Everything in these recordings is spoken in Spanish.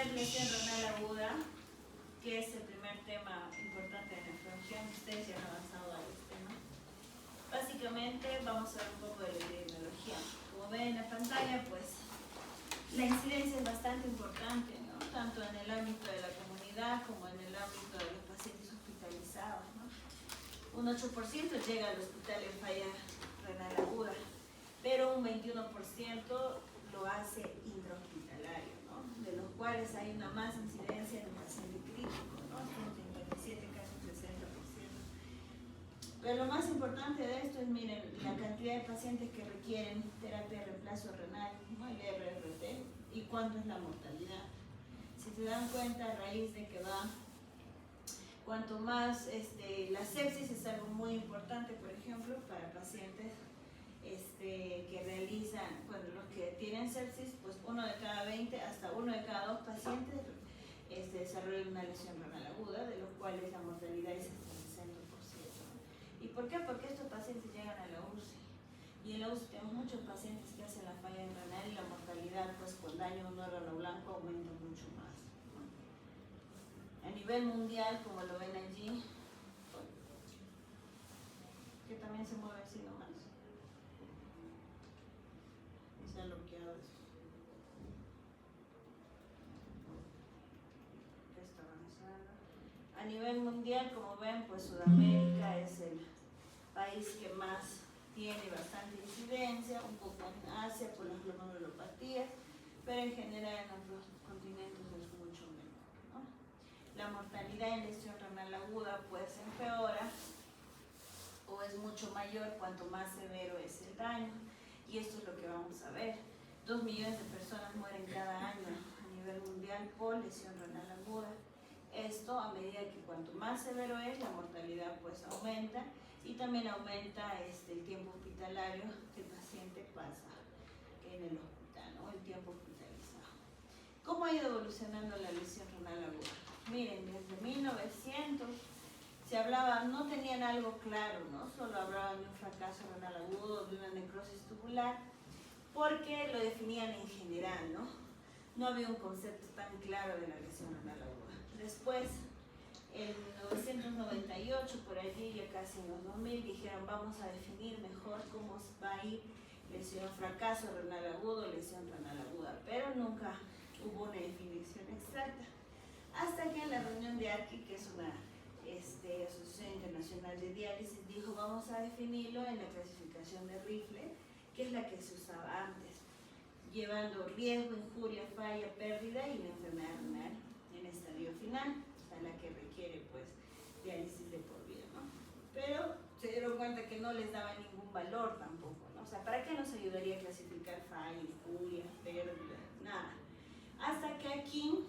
ver lesión renal aguda, que es el primer tema importante de nefrología. Ustedes ya han avanzado a este tema. Básicamente vamos a ver un poco de la epidemiología. Como ven en la pantalla, pues la incidencia es bastante importante, ¿no? Tanto en el ámbito de la comunidad como en el ámbito de los pacientes hospitalizados, ¿no? Un 8% llega al hospital en falla renal aguda, pero un 21% lo hace intrahospitalario, ¿no? De los cuales hay una más incidencia en el paciente crítico, ¿no? Un 57, casi un 60%. Pero lo más importante de esto es, miren, la cantidad de pacientes que requieren terapia de reemplazo renal, ¿no? El RRT, y cuánto es la mortalidad. Si se dan cuenta, a raíz de que va, cuanto más, la sepsis es algo muy importante, por ejemplo, para pacientes que realizan, bueno, los que tienen sepsis, pues 1 de cada 20 hasta 1 de cada 2 pacientes desarrollan una lesión renal aguda, de los cuales la mortalidad es hasta el 60%. ¿Y por qué? Porque estos pacientes llegan a la UCI. Y en la UCI tenemos muchos pacientes que hacen la falla renal y la mortalidad, pues con daño nódulo blanco, aumenta mucho más. A nivel mundial, como lo ven allí, que también se mueve así nomás. Se ha bloqueado esto. Está avanzando. A nivel mundial, como ven, pues Sudamérica es el país que más tiene bastante incidencia, un poco en Asia por las glomerulopatías, pero en general en otros continentes es mucho menor, ¿no? La mortalidad en lesión renal aguda pues empeora o es mucho mayor cuanto más severo es el daño, y esto es lo que vamos a ver. 2 millones de personas mueren cada año a nivel mundial por lesión renal aguda. Esto a medida que cuanto más severo es, la mortalidad pues aumenta, y también aumenta el tiempo hospitalario que el paciente pasa en el hospital, ¿no? El tiempo hospitalizado. ¿Cómo ha ido evolucionando la lesión renal aguda? Miren, desde 1900 se hablaba, no tenían algo claro, ¿no? Solo hablaban de un fracaso renal agudo, de una necrosis tubular, porque lo definían en general, ¿no? No había un concepto tan claro de la lesión renal aguda. Después, en 1998, por allí, ya casi en los 2000, dijeron vamos a definir mejor cómo va a ir lesión, fracaso renal agudo, lesión renal aguda, pero nunca hubo una definición exacta. Hasta que en la reunión de ARCI, que es una Asociación Internacional de Diálisis, dijo vamos a definirlo en la clasificación de Rifle, que es la que se usaba antes, llevando riesgo, injuria, falla, pérdida y la enfermedad renal en estadio final, a la que requiere pues diálisis de por vida, ¿no? Pero se dieron cuenta que no les daba ningún valor tampoco, ¿no? O sea, ¿para qué nos ayudaría a clasificar falla, injuria, pérdida? Nada. Hasta que aquí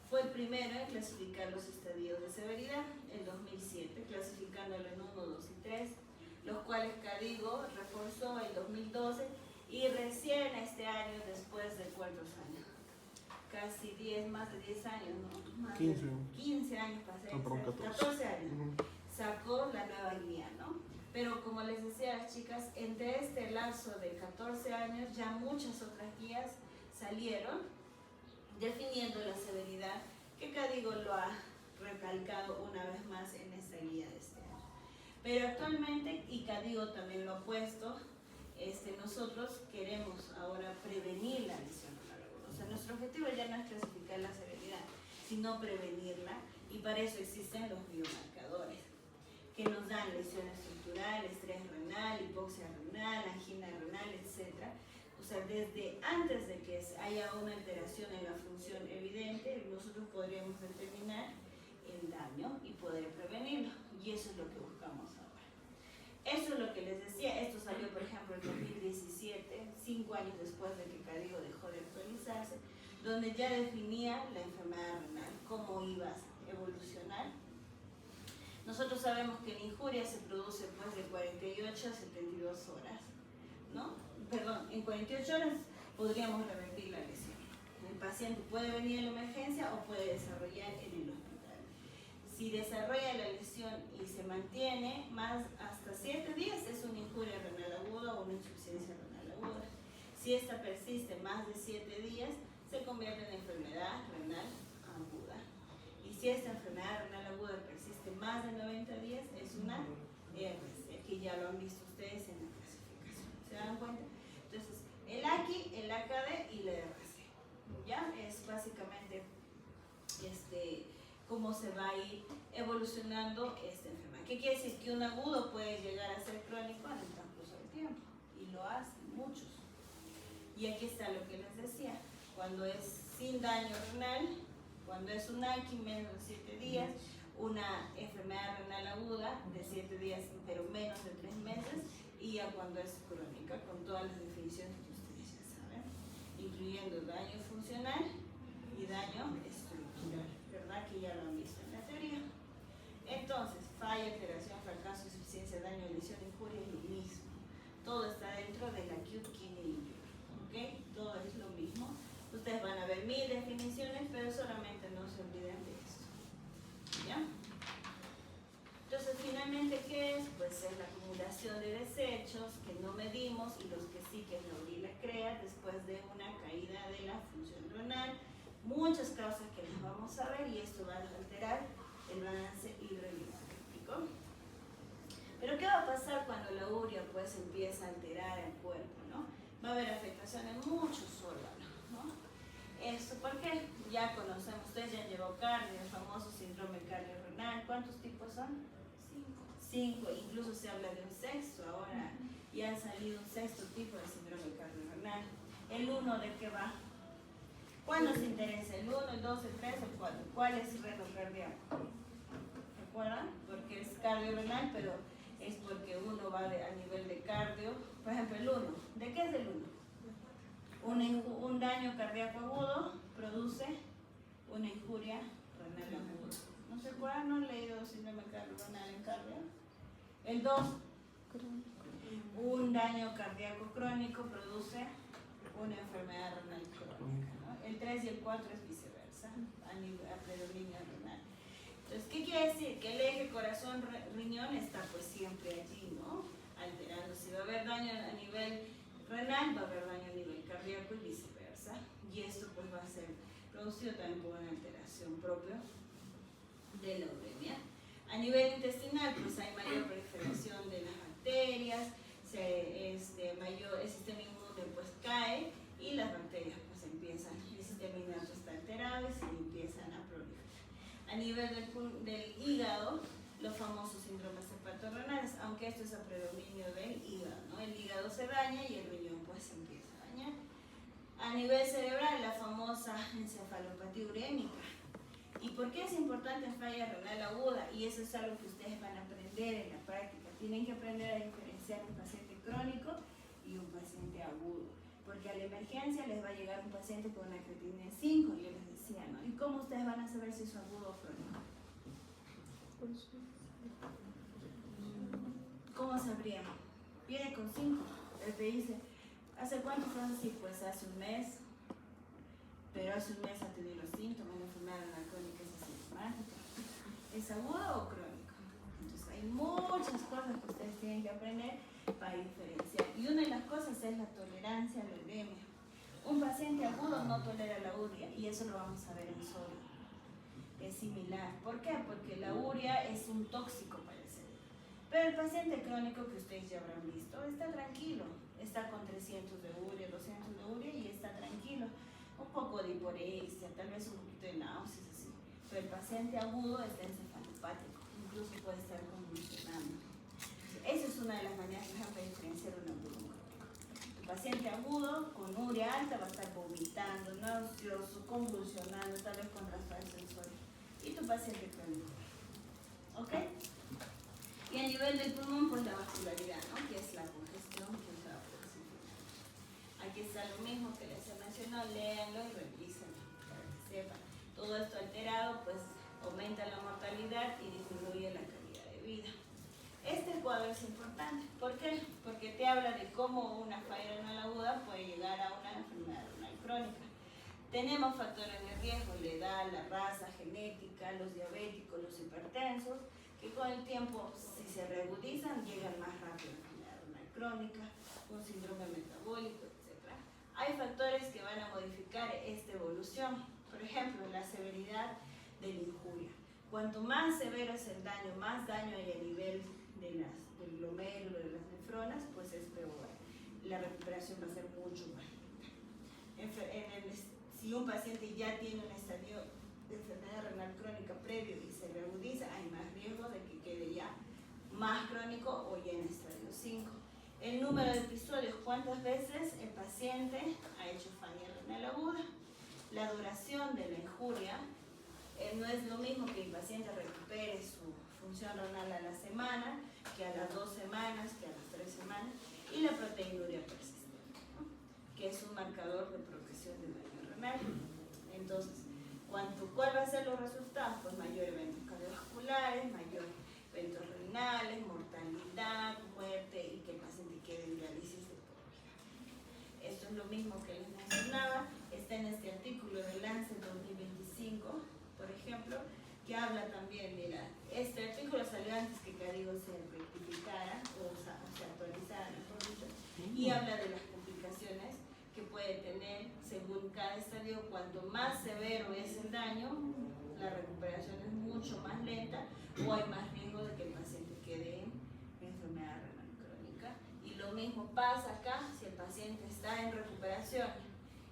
fue el primero en clasificar los estadios de severidad, en 2007, clasificándolo en 1, 2 y 3, los cuales Cadigo reforzó en 2012 y recién este año, después de ¿cuántos años? Casi 10, más de 10 años, ¿no? Más 15. De 15 años, pasé, 14 años, sacó la nueva guía, ¿no? Pero como les decía a las chicas, entre este lapso de 14 años ya muchas otras guías salieron definiendo la severidad, que Cadigo lo ha recalcado una vez más en esta guía de este año. Pero actualmente, y Cadigo también lo ha puesto, nosotros queremos ahora prevenir la lesión renal aguda. O sea, nuestro objetivo ya no es clasificar la severidad, sino prevenirla, y para eso existen los biomarcadores, que nos dan lesión estructural, estrés renal, hipoxia renal, angina renal, etc. O sea, desde antes de que haya una alteración en la función evidente, nosotros podríamos determinar el daño y poder prevenirlo, y eso es lo que buscamos ahora. Eso es lo que les decía. Esto salió, por ejemplo, en 2017, 5 años después de que Cadigo dejó de actualizarse, donde ya definía la enfermedad renal, cómo iba a evolucionar. Nosotros sabemos que la injuria se produce pues de 48 a 72 horas, ¿no? Perdón, en 48 horas podríamos revertir la lesión. El paciente puede venir a la emergencia o puede desarrollar en el hospital. Si desarrolla la lesión y se mantiene más hasta 7 días, es una injuria renal aguda o una insuficiencia renal aguda. Si esta persiste más de 7 días, se convierte en enfermedad renal RC. Aquí ya lo han visto ustedes en la clasificación. ¿Se dan cuenta? Entonces, el AQI, el AKD y la RC. ¿Ya? Es básicamente cómo se va a ir evolucionando esta enfermedad. ¿Qué quiere decir? Que un agudo puede llegar a ser crónico en el transcurso del tiempo. Y lo hacen muchos. Y aquí está lo que les decía. Cuando es sin daño renal, cuando es un AQI menos de 7 días, una enfermedad renal aguda de 7 días pero menos de 3 meses, y ya cuando es crónica, con todas las definiciones que ustedes ya saben, incluyendo daño funcional y daño estructural, ¿verdad? Que ya lo han visto en la teoría. Entonces, falla, alteración, fracaso, insuficiencia, daño, lesión, injuria es lo mismo. Todo está dentro del acute kidney injury, ¿ok? Todo es lo mismo. Ustedes van a ver 1000 definiciones, pero solamente no se olviden de esto. ¿Ya? Entonces, finalmente, ¿qué es? Pues es la acumulación de desechos que no medimos y los que sí que la urina crea después de una caída de la función renal. Muchas causas que les vamos a ver y esto va a alterar el balance hidrolipídico. Pero ¿qué va a pasar cuando la urea pues empieza a alterar el cuerpo, ¿no? Va a haber afectación en muchos órganos, ¿no? ¿Esto por qué? Ya conocemos, ustedes ya han llevado cardio, el famoso síndrome cardiorrenal. ¿Cuántos tipos son? 5. Incluso se habla de un sexto ahora. Ya han salido un sexto tipo de síndrome cardiorrenal. ¿El 1 de qué va? ¿Cuál nos interesa? ¿El 1, el 2, el 3 o el 4? ¿Cuál es renal cardíaco? ¿Recuerdan? Porque es cardiorrenal, pero es porque uno va a nivel de cardio. Por ejemplo, el 1. ¿De qué es el 1? Un daño cardíaco agudo produce una injuria renal aguda. ¿No se acuerdan? ¿No han leído síndrome cardiorrenal en cardio? El 2. Un daño cardíaco crónico produce una enfermedad renal crónica, ¿no? El 3 y el 4 es viceversa, a predominio renal. Entonces, ¿qué quiere decir? Que el eje corazón-riñón está pues siempre allí, ¿no? Alterando. Si va a haber daño a nivel renal, va a haber daño a nivel cardíaco y viceversa. Y esto pues va a ser producido también por una alteración propia de la uremia. A nivel intestinal, pues hay mayor proliferación de las bacterias, el sistema inmune pues cae y las bacterias pues empiezan, el sistema inmune está alterado y se empiezan a proliferar. A nivel del hígado, los famosos síndromes hepatorrenales, aunque esto es a predominio del hígado, ¿no? El hígado se daña y el riñón pues se empieza a dañar. A nivel cerebral, la famosa encefalopatía urémica. ¿Y por qué es importante en falla renal aguda? Y eso es algo que ustedes van a aprender en la práctica. Tienen que aprender a diferenciar un paciente crónico y un paciente agudo. Porque a la emergencia les va a llegar un paciente con una creatinina de 5, yo les decía, ¿no? ¿Y cómo ustedes van a saber si es agudo o crónico? ¿Cómo sabrían? Viene con 5. Él te dice, ¿hace cuánto fue así? Pues hace un mes. Pero hace un mes ha tenido los síntomas, la enfermedad renal crónica es asintomática. ¿Es agudo o crónico? Entonces hay muchas cosas que ustedes tienen que aprender para diferenciar. Y una de las cosas es la tolerancia a la uremia. Un paciente agudo no tolera la urea y eso lo vamos a ver en sodio. Es similar. ¿Por qué? Porque la urea es un tóxico para el cerebro. Pero el paciente crónico que ustedes ya habrán visto está tranquilo. Está con 300 de urea, 200 de urea y está tranquilo. Un poco de hiporexia, tal vez un poquito de náuseas, así. Pero el paciente agudo está encefalopático, incluso puede estar convulsionando. Esa es una de las maneras, por ejemplo, de diferenciar un agudo crónico. El paciente agudo con urea alta va a estar vomitando, nauseoso, convulsionando, tal vez con trastorno sensorio. Y tu paciente crónico. ¿Ok? Y a nivel del pulmón, pues la vascularidad, ¿no? Que es la congestión, que es la presión. Aquí está lo mismo que les he mencionado, léanlo y revísenlo para que sepan. Todo esto alterado, pues aumenta la mortalidad y disminuye la calidad de vida. Este cuadro es importante. ¿Por qué? Porque te habla de cómo una falla renal aguda puede llegar a una enfermedad renal crónica. Tenemos factores de riesgo, la edad, la raza, genética, los diabéticos, los hipertensos, que con el tiempo, si se reagudizan, llegan más rápido a la enfermedad renal crónica, un síndrome metabólico, etc. Hay factores que van a modificar esta evolución. Por ejemplo, la severidad de la injuria. Cuanto más severo es el daño, más daño hay a nivel de las del glomérulo, de las nefronas, pues es peor. La recuperación va a ser mucho más lenta. Si un paciente ya tiene un estadio de enfermedad renal crónica previo y se reagudiza, hay más riesgo de que quede ya más crónico o ya en estadio 5. El número de episodios, cuántas veces el paciente ha hecho falla renal aguda. La duración de la injuria, no es lo mismo que el paciente recupere su función renal a la semana, que a las 2 semanas, que a las 3 semanas. Y la proteinuria persistente, ¿no?, que es un marcador de progresión del daño renal. Entonces, ¿cuál va a ser los resultados? Pues mayor eventos cardiovasculares, mayor eventos renales, mortalidad, muerte y que el paciente quede en diálisis de por vida. Esto es lo mismo que les mencionaba, está en este artículo de Lancet 2025, por ejemplo, que habla también, mira, este artículo salió antes que Cadigo se rectificara o se actualizara, mejor dicho, y habla de las complicaciones que puede tener según cada estadio. Cuanto más severo es el daño, la recuperación es mucho más lenta o hay más riesgo de que el paciente quede en enfermedad renal crónica. Y lo mismo pasa acá si el paciente está en recuperación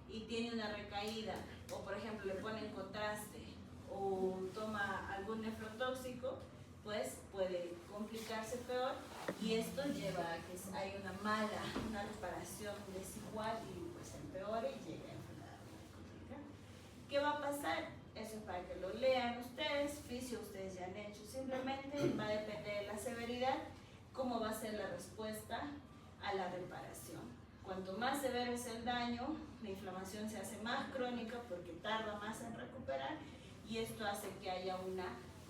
y tiene una recaída, o por ejemplo le ponen contraste o toma algún nefrotóxico, pues puede complicarse peor, y esto lleva a que hay una reparación desigual y pues empeore y llegue a enfermedad renal crónica. ¿Qué va a pasar? Eso es para que lo lean ustedes. Fisio ustedes ya han hecho, simplemente va a depender de la severidad cómo va a ser la respuesta a la reparación. Cuanto más severo es el daño, la inflamación se hace más crónica porque tarda más en recuperar, y esto hace que haya una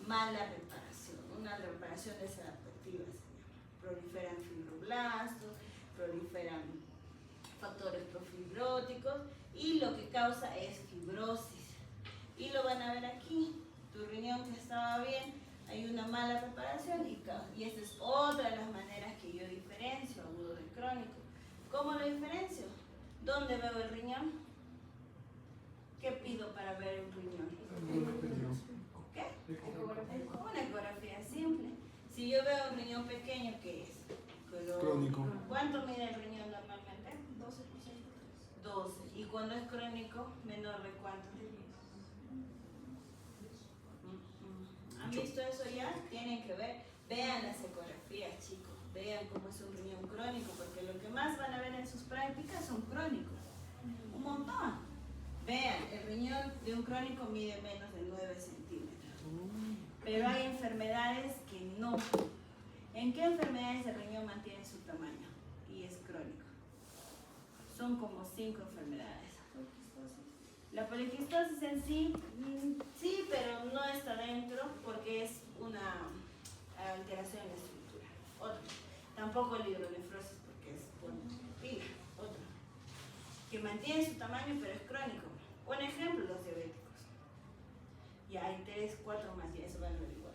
mala reparación, una reparación desadaptativa se llama. Proliferan fibroblastos, proliferan factores profibróticos y lo que causa es fibrosis. Y lo van a ver aquí, tu riñón que estaba bien, hay una mala reparación y esta es otra de las maneras que yo diferencio agudo de crónico. ¿Cómo lo diferencio? ¿Dónde veo el riñón? ¿Qué pido para ver el riñón? ¿Qué? Una ecografía simple. Si yo veo un riñón pequeño, ¿qué es? Crónico. ¿Cuánto mide el riñón normalmente? 12. ¿Y cuando es crónico, menor de cuánto? ¿Han visto eso ya? Tienen que ver. Vean las ecografías, chicos. Vean cómo es un riñón crónico, porque lo que más van a ver en sus prácticas son crónicos. Un montón. Vean, el riñón de un crónico mide menos de 9 centímetros. Pero hay enfermedades que no. ¿En qué enfermedades el riñón mantiene su tamaño y es crónico? Son como 5 enfermedades. La poliquistosis en sí, sí, pero no está dentro porque es una alteración en la estructura. Otro. Tampoco la hidronefrosis porque es pila. Otro. Que mantiene su tamaño pero es crónico. Un ejemplo, los diabéticos. Ya hay 3, 4 más, y eso van a averiguar.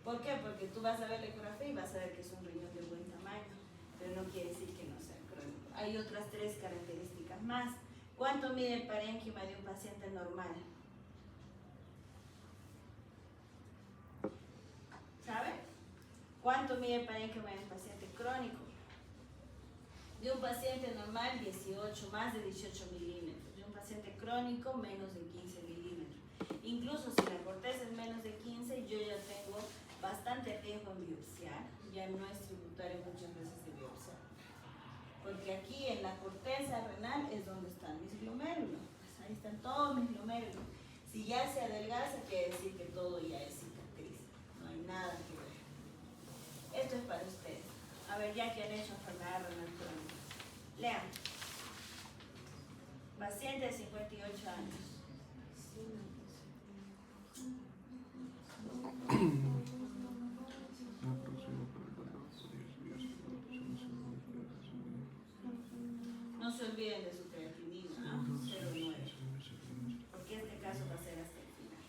¿Por qué? Porque tú vas a ver la ecografía y vas a ver que es un riñón de buen tamaño, pero no quiere decir que no sea crónico. Hay otras 3 características más. ¿Cuánto mide el parénquima de un paciente normal? ¿Sabe? ¿Cuánto mide el parénquima de un paciente crónico? De un paciente normal, 18, más de 18 milímetros. De un paciente crónico, menos de 15 milímetros. Incluso si la corteza es menos de 15, yo ya tengo bastante riesgo en biopsiar. Ya no es tributario muchas veces de biopsiar. Porque aquí en la corteza renal es donde están mis glomérulos. Pues ahí están todos mis glomérulos. Si ya se adelgaza, quiere decir que todo ya es cicatriz. No hay nada que ver. Esto es para ustedes. A ver, ya que han hecho enfermedad renal crónica. Lean. Paciente de 58 años. No se olviden de su creatinina, 0,9. Porque este caso va a ser hasta el final.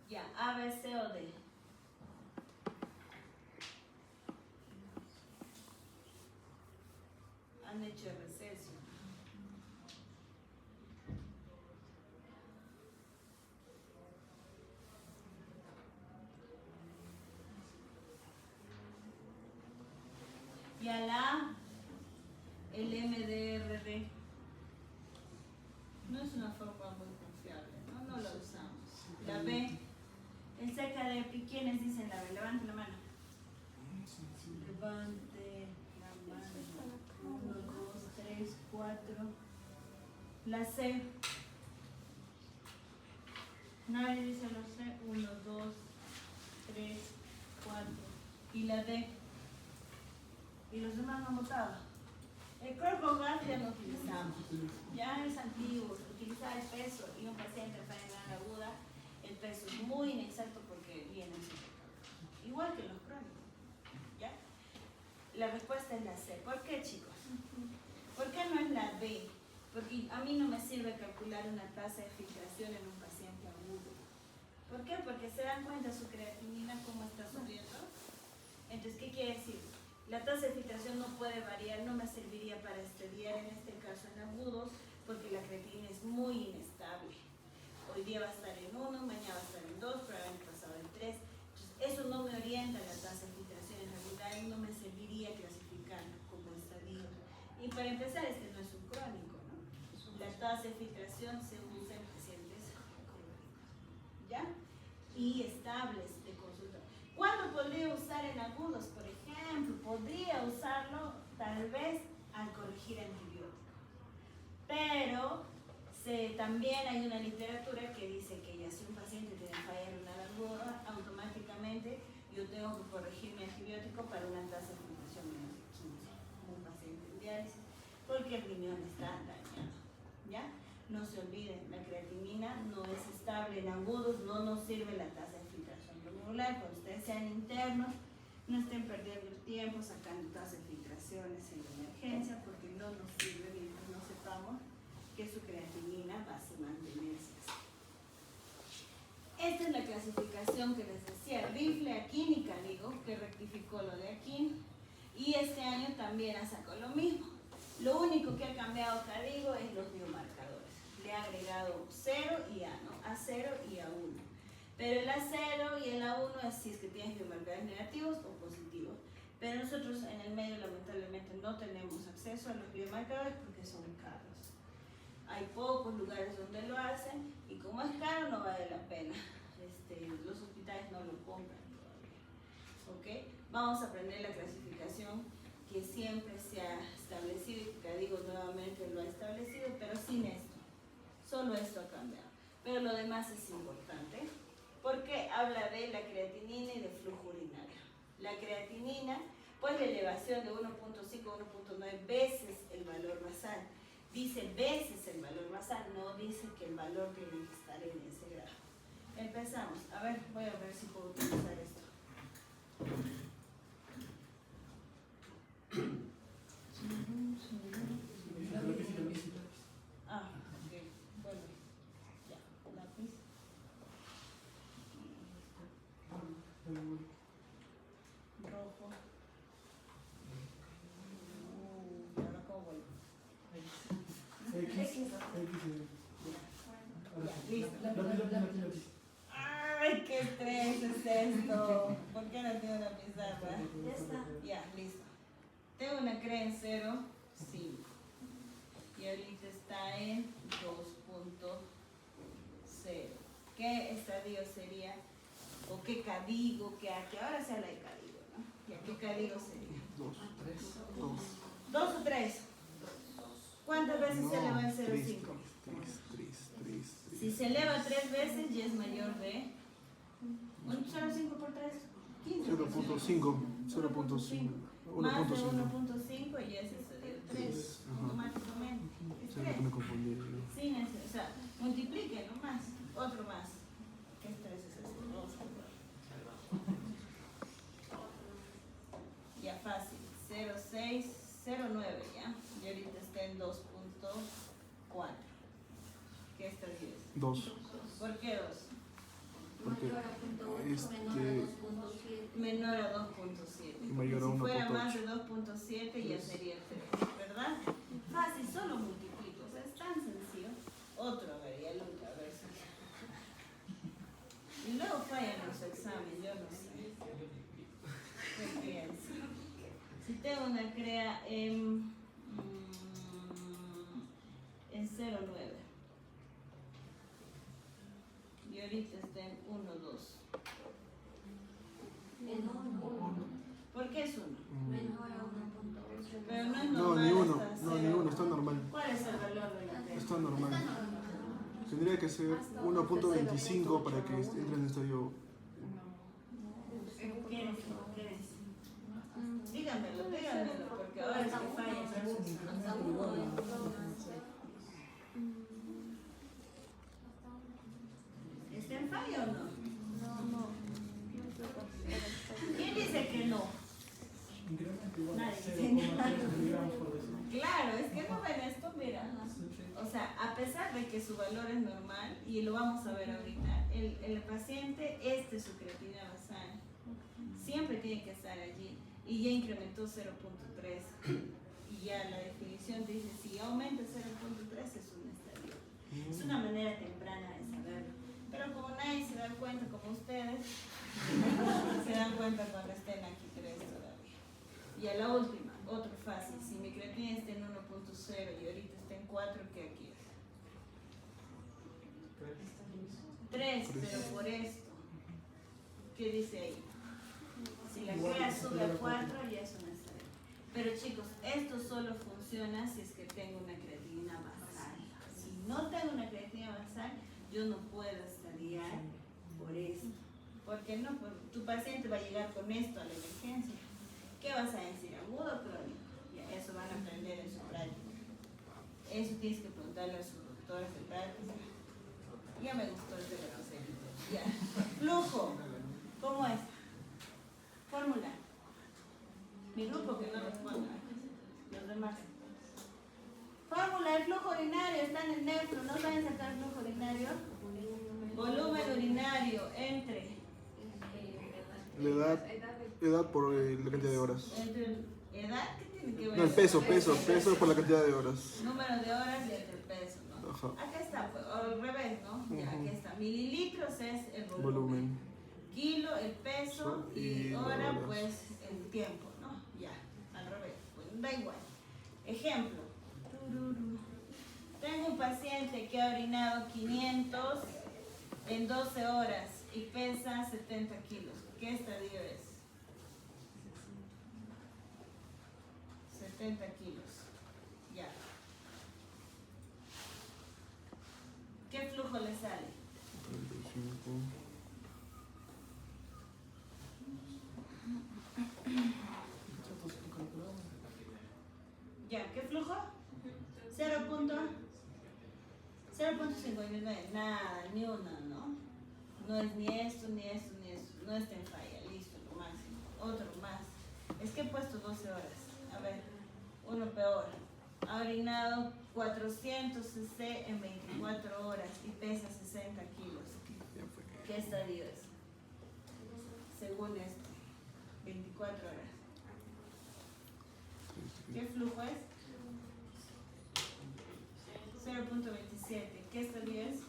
Ya, A, B, C o D. Han hecho receso. Y a la A, el MDRD. No es una fórmula muy confiable, no la usamos. La B, en cerca de pi, ¿quiénes dicen la B? Levante la mano. Levante la mano. 1, 2, 3, 4. La C. Nadie dice la C. 1, 2, 3, 4. Y la D. Y los demás no han votado. El cuerpo gas ya no utilizamos. Ya es antiguo. Utilizar el peso y un paciente enfermedad aguda, el peso es muy inexacto porque viene en su pecado. Igual que los crónicos. ¿Ya? La respuesta es la C. ¿Por qué, chicos? ¿Por qué no es la B? Porque a mí no me sirve calcular una tasa de filtración en un paciente agudo. ¿Por qué? Porque se dan cuenta su creatinina cómo está subiendo. Entonces, ¿qué quiere decir? La tasa de filtración no puede variar, no me serviría para estudiar en este caso en agudos, porque la creatinina es muy inestable. Hoy día va a estar en 1, mañana va a estar en 2, probablemente pasado en 3. Entonces, eso no me orienta la tasa de filtración en realidad y no me serviría clasificar como estadio. Y para empezar, este no es un crónico, ¿no? La tasa de filtración se usa en pacientes crónicos, ¿ya? Y estables de consulta. ¿Cuándo podría usar en agudos? Por ejemplo, podría usarlo tal vez al corregir antibiótico. Pero también hay una literatura que dice que ya si un paciente tiene falla renal aguda, automáticamente yo tengo que corregir mi antibiótico para una tasa de filtración menos de 15, como un paciente en diálisis, porque el riñón está dañado. ¿Ya? No se olviden, la creatinina no es estable en agudos, no nos sirve la tasa de filtración glomerular. Cuando ustedes sean internos, no estén perdiendo el tiempo sacando tasas de filtraciones en la emergencia, porque no nos sirve mientras no sepamos que su creatinina va a mantenerse así. Esta es la clasificación que les decía, Rifle, Akin y Cadigo, que rectificó lo de Akin, y este año también ha sacado lo mismo. Lo único que ha cambiado Cadigo es los biomarcadores. Le ha agregado 0 y A, ¿no? A0 y A1. Pero el A0 y el A1 es si es que tienes biomarcadores negativos o positivos. Pero nosotros en el medio lamentablemente no tenemos acceso a los biomarcadores porque son caros. Hay pocos lugares donde lo hacen y como es caro no vale la pena. Los hospitales no lo compran todavía. ¿Ok? Vamos a aprender la clasificación que siempre se ha establecido y que digo nuevamente lo ha establecido, pero sin esto. Solo esto ha cambiado. Pero lo demás es importante porque habla de la creatinina y de flujo urinario. La creatinina, pues la elevación de 1.5 a 1.9 veces el valor basal. Dice veces el valor basal, no dice que el valor tiene que estar en ese grado. Empezamos. A ver, voy a ver si puedo utilizar esto. Ah, ok. Bueno, ya, lápiz. Rojo. Ahora cómo vuelvo. X. Listo. Ay, qué estrés es esto. ¿Por qué no tengo una pizarra? Ya está. Ya, listo. Tengo una CRE en 0, 5. Y ahorita está en 2.0. ¿Qué estadio sería? ¿O qué cadigo? Que ahora se habla de cadigo, ¿no? ¿Y a qué cadigo sería? 2, 3, 2. ¿2 o 3? ¿Cuántas veces se eleva el 0,5? 3. Si se eleva 3 veces ya es mayor de 0,5 por 3, 15. 0.5. Más de 1.5 y ese sería 3, automáticamente. Es 3. Me confundí. Sí, o sea, multiplique nomás, otro más. ¿Qué 3 es este? Vamos a probar. Ya fácil, 0,6, 0,9 ya. Y ahorita está en 2.4. ¿Qué está 10? 2. ¿Por qué 2? Porque Menor a 2.7. Mayor a Si fuera 1.8. más de 2.7 ya sería 3, ¿verdad? Fácil, solo multiplico, o sea, es tan sencillo. Otro, a ver, ya nunca, a ver si. Y luego fallan los exámenes, yo no sé. ¿Qué pienso? Si tengo una CREA en 0,9 y ahorita está en 1,2. En 1. ¿Por qué es 1? Menor a 1.8. Pero no es No, normal. ni uno, hasta no, ni cero. uno, está normal. ¿Cuál es el valor de la CREA? Está normal. Tendría que ser 1.25 para que entre en estadio. ¿Qué es? Díganmelo, porque ahora es que falla. Hasta 1. ¿Está en fallo o no? ¿Quién dice que no? Nadie dice nada. Claro, es que no ven esto, mira. O sea, a pesar de que su valor es normal, y lo vamos a ver ahorita, el paciente, su creatinina basal, siempre tiene que estar allí, y ya incrementó 0.3, y ya la definición dice, si aumenta 0.3 es un estadio. Es una manera temprana de saberlo, pero como nadie se da cuenta, como ustedes, se dan cuenta cuando estén aquí 3 todavía. Y a la última, otro fácil, si mi creatinina está en 1.0 y ahorita está en 4, ¿qué aquí es? 3, pero por esto. ¿Qué dice ahí? Si la CREA sube a 4, ya es una estadio. Pero chicos, esto solo funciona si es que tengo una creatinina basal. Si no tengo una creatinina basal, yo no puedo estadiar por esto. Porque no, pues, tu paciente va a llegar con esto a la emergencia. ¿Qué vas a decir? ¿Agudo o crónico? Ya, eso van a aprender en su práctica. Eso tienes que preguntarle a sus doctores de práctica. Ya me gustó el de la Roselito. Ya. Flujo. ¿Cómo es? Fórmula. Mi grupo que no responda. Los demás. Fórmula, el flujo urinario está en el nefro. ¿No saben sacar el flujo urinario? Volumen urinario entre. La edad por la cantidad de horas. Entre edad, ¿qué tiene que ver? No, el peso por la cantidad de horas. Número de horas y entre el peso, ¿no? Ajá. Acá está, pues, al revés, ¿no? Ya, aquí está. Mililitros es el volumen. Volumen. Kilo, el peso y hora, horas. pues el tiempo, ¿no? Ya, al revés. Pues da igual. Ejemplo. Tengo un paciente que ha orinado 500 en 12 horas y pesa 70 kilos. ¿Qué estadio es? 70 kilos. Ya. ¿Qué flujo le sale? 35. Ya, ¿qué flujo? 0.59, nada, ni una, ¿no? No es ni esto, ni esto, ni esto. No está en falla, listo, lo máximo. Otro más. Es que he puesto 12 horas. A ver, uno peor. Ha orinado 400 cc en 24 horas y pesa 60 kilos. ¿Qué estadio es? Según esto, 24 horas. ¿Qué flujo es? 0.27. ¿Qué estadio es?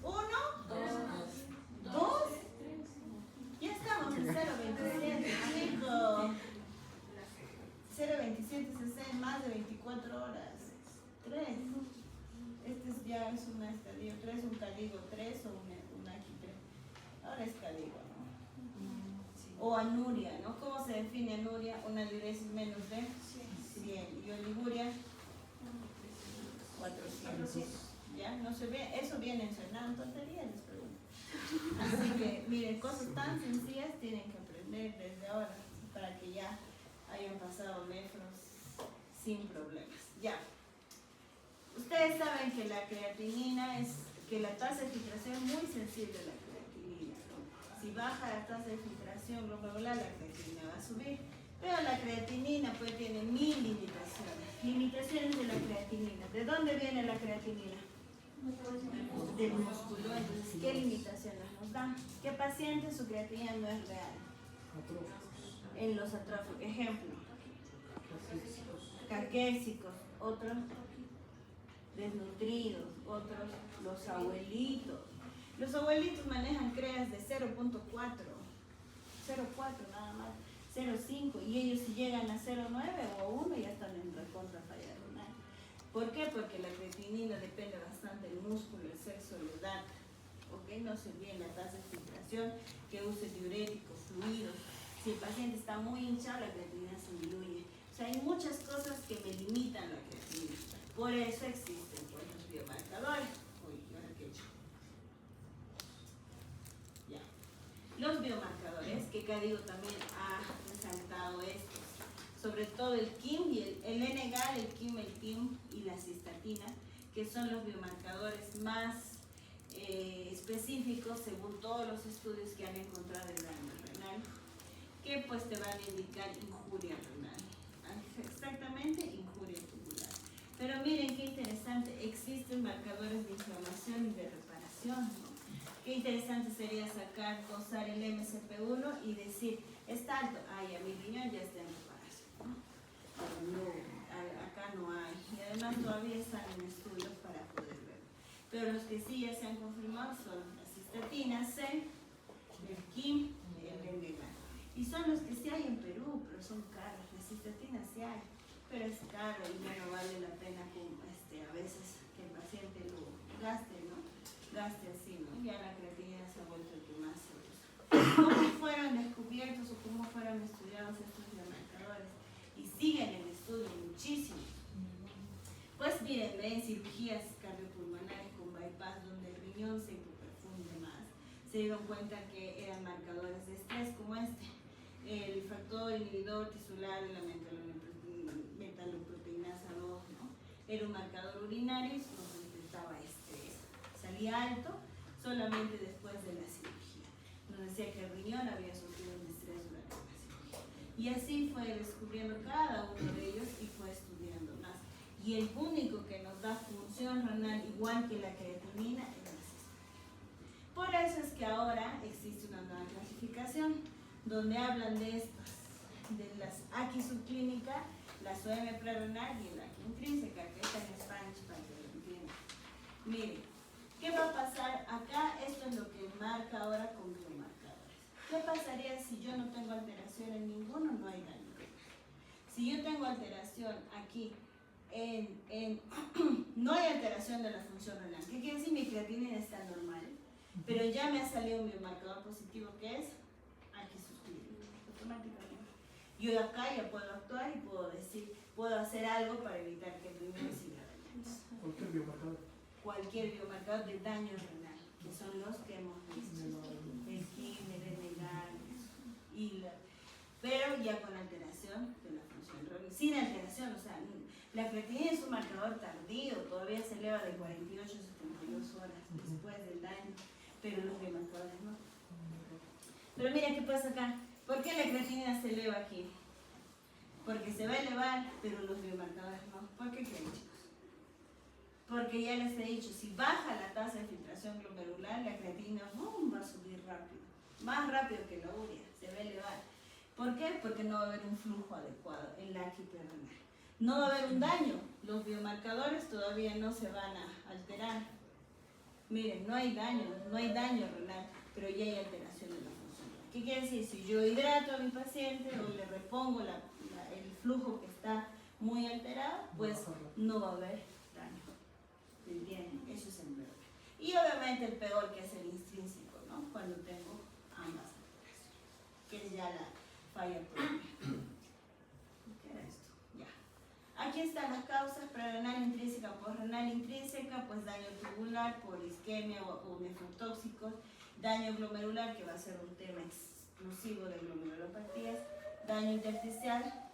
1, 2. Ya estamos en 0.27, chicos. 0.27 cc en más de 24 horas. 3. Este ya es un estadio 3, un caligo 3 o un aquí 3. Ahora es caligo, ¿no? O anuria, ¿no? ¿Cómo se define anuria? Una diuresis menos de 100. Y oliguria, 400. ¿Ya? No se ve, eso viene en Fernando, tonterías les pregunto. Así que, miren, cosas tan sencillas tienen que aprender desde ahora para que ya hayan pasado nefros sin problemas. Ya. Ustedes saben que la creatinina que la tasa de filtración es muy sensible a la creatinina, ¿no? Si baja la tasa de filtración glomerular, la creatinina va a subir. Pero la creatinina pues tiene 1000 limitaciones. Limitaciones de la creatinina. ¿De dónde viene la creatinina? Del músculo. Entonces, ¿qué limitaciones nos dan? ¿Qué paciente su creatinina no es real? En los atróficos. Ejemplo. Caquésicos. Otros desnutridos. Otros los abuelitos. Los abuelitos manejan CREAs de 0.4. 0.4 nada más. 0,5 y ellos si llegan a 0,9 o a 1 ya están en recontra falla renal. ¿Por qué? Porque la creatinina depende bastante del músculo, el sexo, la edad. ¿Ok? No se olviden la tasa de filtración, que use diuréticos, fluidos. Si el paciente está muy hinchado, la creatinina se diluye. O sea, hay muchas cosas que me limitan la creatinina. Por eso existen pues, los biomarcadores. Uy, ¿ahora qué he hecho? Ya. Los biomarcadores, que Cadigo también ha resaltado estos, sobre todo el KIM y el N-gal, el KIM, el TIM y la cistatina, que son los biomarcadores más específicos según todos los estudios que han encontrado en daño renal, que pues te van a indicar injuria renal. Exactamente, injuria tubular. Pero miren qué interesante, existen marcadores de inflamación y de reparación, ¿no? Qué interesante sería sacar, posar el MCP1 y decir, está alto, ay, a mi riñón ya está en reparación, ¿no? Pero no, acá no hay. Y además todavía están en estudios para poder ver. Pero los que sí ya se han confirmado son la cistatina C, el KIM, el N-gal. Y son los que sí hay en Perú, pero son caros. La cistatina sí hay, pero es caro y no vale la pena a veces que el paciente lo gaste, ¿no? Gaste así, ¿no? Ya la creatinina se ha vuelto el que más se usa. ¿Cómo fueron descubiertos o cómo fueron estudiados estos biomarcadores? Y siguen en estudio muchísimo. Pues miren, ven cirugías cardiopulmonares con bypass donde el riñón se hipoperfunde más. Se dieron cuenta que eran marcadores de estrés como este. El factor inhibidor tisular de la metaloproteinasa 2, ¿no? Era un marcador urinario y nos detectaba estrés. Salía alto solamente después de la cirugía. Nos decía que el riñón había sufrido un estrés durante la cirugía. Y así fue descubriendo cada uno de ellos y fue estudiando más. Y el único que nos da función renal igual que la creatinina es la cistatina. Por eso es que ahora existe una nueva clasificación donde hablan de estas, de las AQI subclínica, la SOM prerrenal y el AQI intrínseca, que está en Spanish para que lo entiendan. Miren, ¿qué va a pasar acá? Esto es lo que marca ahora con biomarcadores. ¿Qué pasaría si yo no tengo alteración en ninguno? No hay daño. Si yo tengo alteración aquí, no hay alteración de la función renal. ¿Qué quiere decir? Mi creatinina está normal, pero ya me ha salido un biomarcador positivo que es aquí suscribir automáticamente. Yo acá ya puedo actuar y puedo decir, puedo hacer algo para evitar que el riñón siga dañándose. Cualquier biomarcador. Cualquier biomarcador de daño renal, que son los que hemos visto, el KIM, el N-gal, pero ya con alteración de la función renal, sin alteración, o sea, la creatinina es un marcador tardío, todavía se eleva de 48 a 72 horas después del daño, pero los biomarcadores no. Pero mira qué pasa acá. ¿Por qué la creatinina se eleva aquí? Porque se va a elevar, pero los biomarcadores no. ¿Por qué creen, chicos? Porque ya les he dicho, si baja la tasa de filtración glomerular, la creatinina va a subir rápido. Más rápido que la urea, se va a elevar. ¿Por qué? Porque no va a haber un flujo adecuado en la hiperrenal. No va a haber un daño. Los biomarcadores todavía no se van a alterar. Miren, no hay daño renal, pero ya hay alteración de la función. ¿Qué quiere decir? Si yo hidrato a mi paciente o le repongo el flujo que está muy alterado, pues no va a haber daño. ¿Entienden? Eso es el peor. Y obviamente el peor, que es el intrínseco, ¿no? Cuando tengo ambas alteraciones, que es ya la falla previa. ¿Qué era esto? Ya. Aquí están las causas: prerenal intrínseca, posrenal intrínseca, pues daño tubular por isquemia o nefrotóxicos, daño glomerular, que va a ser un tema exclusivo de glomerulopatías, daño intersticial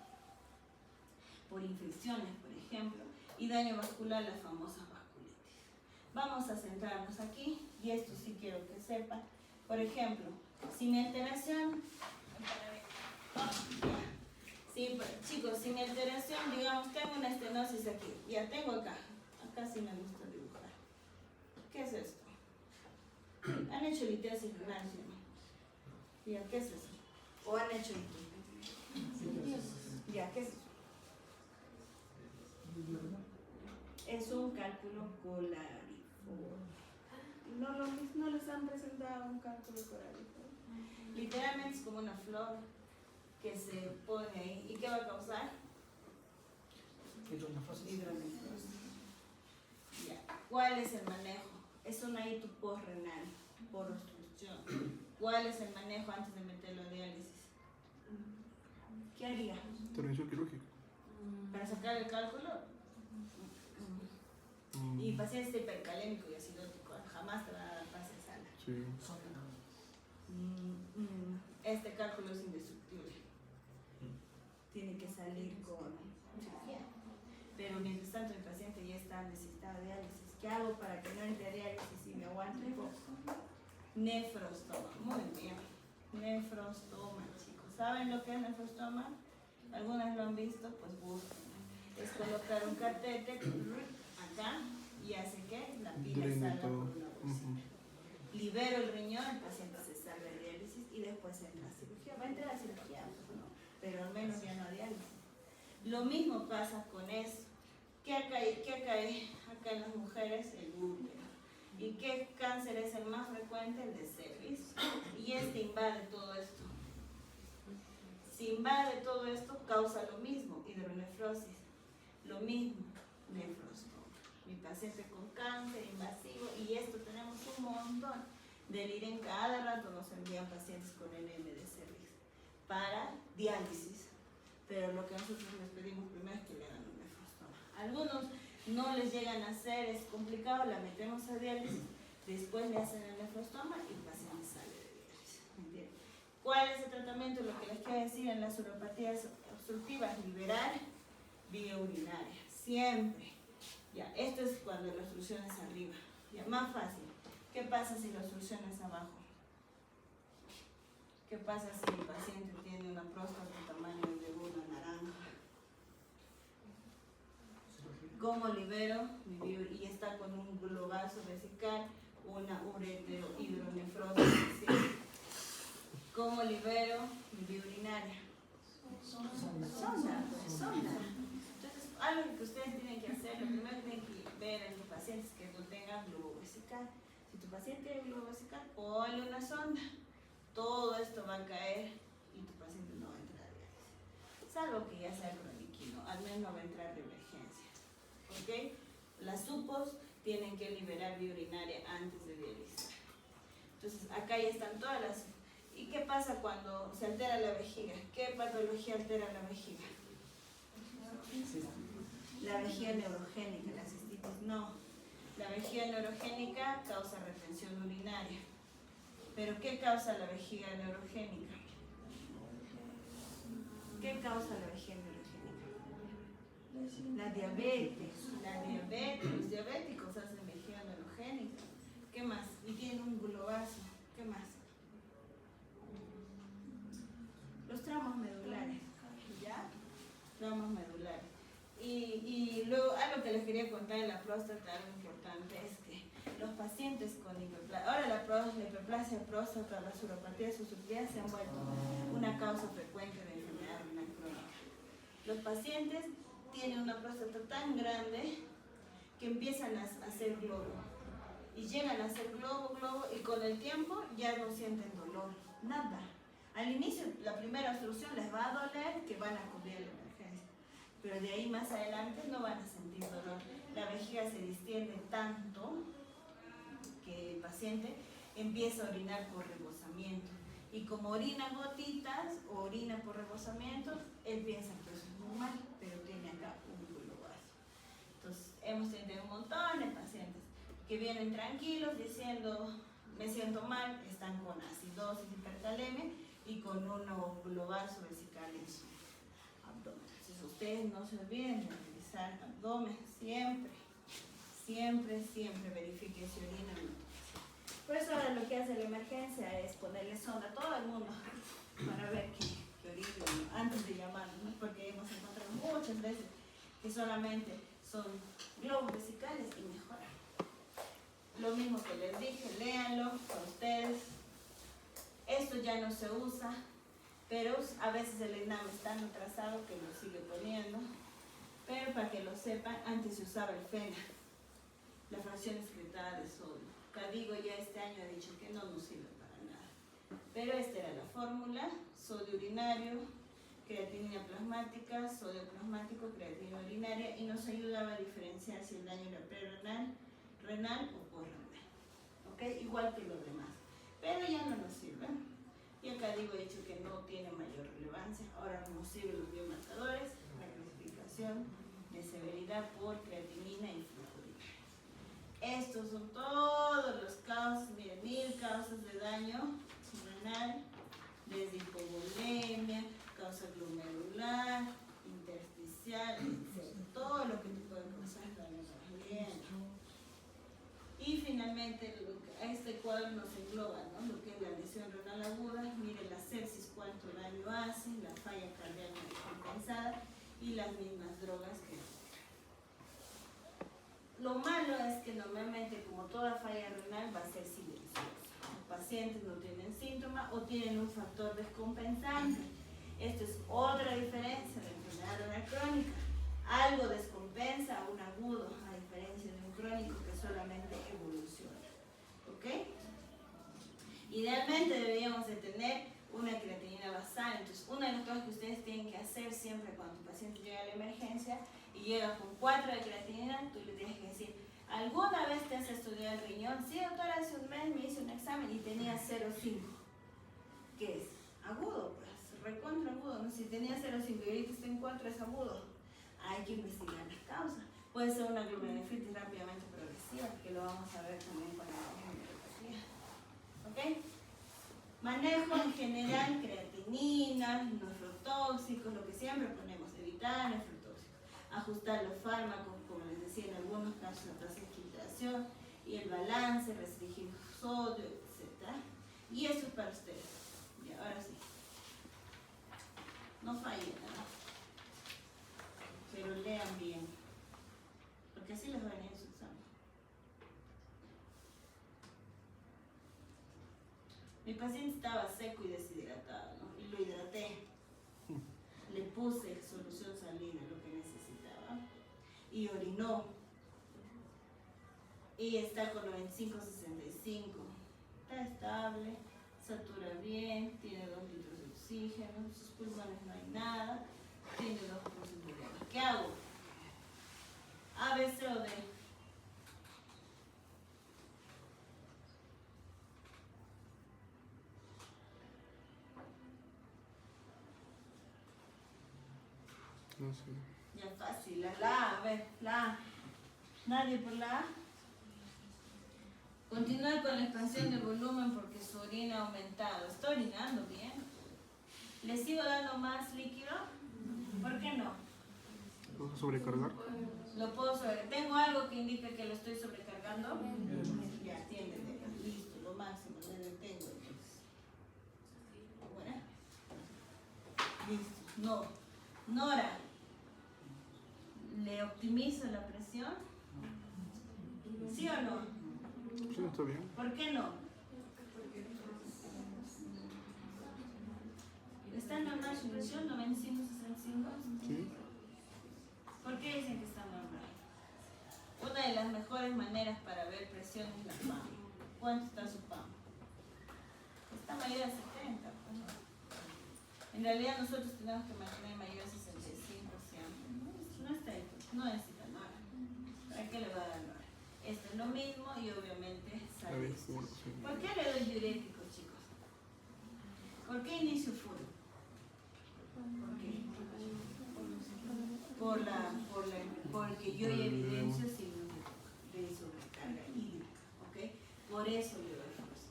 por infecciones, por ejemplo, y daño vascular, las famosas vasculitis. Vamos a centrarnos aquí, y esto sí quiero que sepan. Por ejemplo, si mi alteración, sí, chicos, si mi alteración, digamos, tengo una estenosis aquí, ya tengo acá sí me gusta dibujar. ¿Qué es esto? Han hecho litiasis renal, ¿no? Ya, ¿qué es eso? ¿O han hecho litiasis? Ya, ¿qué es eso? Es un cálculo colariforme. No les han presentado un cálculo colariforme. Literalmente es como una flor que se pone ahí. ¿Y qué va a causar? Hidronefrosis. Hidronefrosis. Ya. ¿Cuál es el manejo? Es una hipoporrenal por obstrucción. ¿Cuál es el manejo antes de meterlo a diálisis? ¿Qué haría? Intervención quirúrgica. ¿Para sacar el cálculo? Y pacientes hipercalémico y acidótico jamás te van a dar pase a sala. Sí. Este cálculo es indestructible. Tiene que salir con cirugía. Pero mientras tanto el paciente ya está necesitado de diálisis. ¿Qué hago para que no entre a diálisis y me aguante un poco? Nefrostoma. Muy bien. Nefrostoma, chicos. ¿Saben lo que es nefrostoma? ¿Algunas lo han visto? Pues busquen. Es colocar un catéter acá y hace que la pila Drena salga por todo. una bolsa. Libero el riñón, el paciente se sale de diálisis y después entra a cirugía. Va a entrar a cirugía, ¿no? Pero al menos ya no a diálisis. Lo mismo pasa con eso. ¿Qué acá hay? Acá en las mujeres? El útero. ¿Y qué cáncer es el más frecuente? El de cervix. Y este invade todo esto. Si invade todo esto, causa lo mismo, hidronefrosis. Lo mismo, nefrostoma. Mi paciente con cáncer invasivo, y esto tenemos un montón. Del IREN cada rato nos envían pacientes con NM de cervix para diálisis. Pero lo que nosotros les pedimos primero es que le hagan un nefrostoma. Algunos no les llegan a hacer, es complicado, la metemos a diálisis, después le hacen el nefrostoma y el paciente sale de diálisis. ¿Entienden? ¿Cuál es el tratamiento? Lo que les quiero decir en las uropatías obstructivas, liberar vía urinaria, siempre. Ya, esto es cuando la obstrucción es arriba. Ya, más fácil. ¿Qué pasa si la obstrucción es abajo? ¿Qué pasa si el paciente tiene una próstata del tamaño de una naranja? ¿Cómo libero? Y está con un globazo vesical, una ureterohidronefrosis. ¿Sí? ¿Cómo libero? Mi vía urinaria. Sonda. Entonces, algo que ustedes tienen que hacer, lo primero que tienen que ver en los pacientes que no tengan globo vesical. Si tu paciente tiene globo vesical, ponle una sonda. Todo esto va a caer y tu paciente no va a entrar a diálisis. Salvo que ya sea croniquino, al menos no va a entrar de emergencia. ¿Ok? Las supos tienen que liberar vía urinaria antes de dializar. Entonces, acá ya están todas las... ¿Y qué pasa cuando se altera la vejiga? ¿Qué patología altera la vejiga? La vejiga neurogénica, la cistitis no. La vejiga neurogénica causa retención urinaria. ¿Pero qué causa la vejiga neurogénica? ¿Qué causa la vejiga neurogénica? La diabetes. Los diabéticos hacen vejiga neurogénica. ¿Qué más? Y tienen un globazo. ¿Qué más? Los traumas medulares. ¿Ya? Traumas medulares. Y luego, algo que les quería contar de la próstata, algo importante, es que los pacientes con hiperplasia, ahora la hiperplasia próstata, las uropatías obstructivas se han vuelto una causa frecuente de enfermedad renal crónica. Los pacientes tienen una próstata tan grande que empiezan a hacer globo. Y llegan a hacer globo, y con el tiempo ya no sienten dolor, nada. Al inicio, la primera obstrucción les va a doler, que van a cubrir la emergencia. Pero de ahí más adelante no van a sentir dolor. La vejiga se distiende tanto que el paciente empieza a orinar por rebosamiento. Y como orina gotitas o orina por rebosamiento, él piensa que eso es normal, pero tiene acá un globazo. Entonces, hemos tenido un montón de pacientes que vienen tranquilos diciendo, me siento mal, están con acidosis, hipercalemia y con un globazo vesical en su abdomen. Entonces, ustedes no se olviden de revisar abdomen siempre. Siempre verifique si orina o no. Por eso ahora lo que hace la emergencia es ponerle sonda a todo el mundo para ver que orina antes de llamarnos, ¿no? Porque hemos encontrado muchas veces que solamente son globos vesicales y mejoran. Lo mismo que les dije, léanlo para ustedes. Esto ya no se usa, pero a veces el ENAM es tan atrasado que lo sigue poniendo. Pero para que lo sepan, antes se usaba el FENA, la fracción excretada de sodio. Cadigo ya este año ha dicho que no nos sirve para nada. Pero esta era la fórmula, sodio urinario, creatinina plasmática, sodio plasmático, creatinina urinaria, y nos ayudaba a diferenciar si el daño era prerenal, renal o postrenal. ¿Ok? Igual que los demás. Pero ya no nos sirve. Y acá digo, he dicho que no tiene mayor relevancia. Ahora nos sirven los biomarcadores, la clasificación de severidad por creatinina y flujo urinario. Estos son todos los causas, miren, 1000 causas de daño renal, desde hipovolemia, causa glomerular, intersticial, etc. Todo lo que te puede causar daño renal. Y finalmente, a este cuadro nos engloba, ¿no?, lo que es la lesión renal aguda. Mire la sepsis, cuánto daño hace, la falla cardíaca descompensada y las mismas drogas que lo malo es que normalmente, como toda falla renal, va a ser silenciosa. Los pacientes no tienen síntomas o tienen un factor descompensante. Esta es otra diferencia de enfermedad renal crónica. Algo descompensa a un agudo, a diferencia de un crónico que solamente evoluciona. ¿Ok? Idealmente deberíamos de tener una creatinina basal. Entonces, una de las cosas que ustedes tienen que hacer siempre cuando tu paciente llega a la emergencia y llega con 4 de creatinina, tú le tienes que decir: ¿alguna vez te has estudiado el riñón? Sí, doctora, hace un mes me hice un examen y tenía 0,5. ¿Qué es? Agudo, pues, recontra agudo, ¿no? Si tenía 0,5 y ahorita está en 4, es agudo. Hay que investigar las causas. Puede ser una glomerulonefritis rápidamente progresiva, que lo vamos a ver también con la glomerulopatía. ¿Ok? Manejo en general, creatinina, nefrotóxicos, lo que siempre ponemos: evitar nefrotóxicos, ajustar los fármacos, como les decía, en algunos casos la tasa de filtración y el balance, restringir sodio, etc. Y eso es para ustedes. Y ahora sí, no fallen, ¿no?, pero lean bien, porque así les va a venir su examen. Mi paciente estaba seco y deshidratado, ¿no? Y lo hidraté. Le puse solución salina, lo que necesitaba, y orinó. Y está con 95-65. Está estable, satura bien, tiene 2 litros de oxígeno, sus pulmones no hay nada, tiene 2 pulsos de agua. ¿Qué hago? A, B, C o D. No sé. Ya fácil, la A, a ver, la A. ¿Nadie por la A? Continuar con la expansión del volumen porque su orina ha aumentado. Está orinando bien. ¿Le sigo dando más líquido? ¿Por qué no? ¿Vas a sobrecargar? Lo puedo ¿Tengo algo que indique que lo estoy sobrecargando? Ya, atiéndete. Listo, lo máximo, lo detengo entonces. Bueno. Listo. No. Nora, ¿le optimizo la presión? ¿Sí o no? Sí, está bien. ¿Por qué no? ¿Está normal su presión? ¿95-65? Sí. ¿Por qué dicen que está normal? Una de las mejores maneras para ver presión es la PAM. ¿Cuánto está su PAM? Está mayor a 70. Pues no. En realidad nosotros tenemos que mantener mayor a 65 siempre. No está ahí, no necesita nada. ¿Para qué le va a dar nada? Esto es lo mismo y obviamente sale esto. ¿Por qué le doy diurético, chicos? ¿Por qué inicio full? ¿Por qué? Porque yo evidencio signos de sobrecarga hídrica, ¿ok? Por eso le doy fuerza.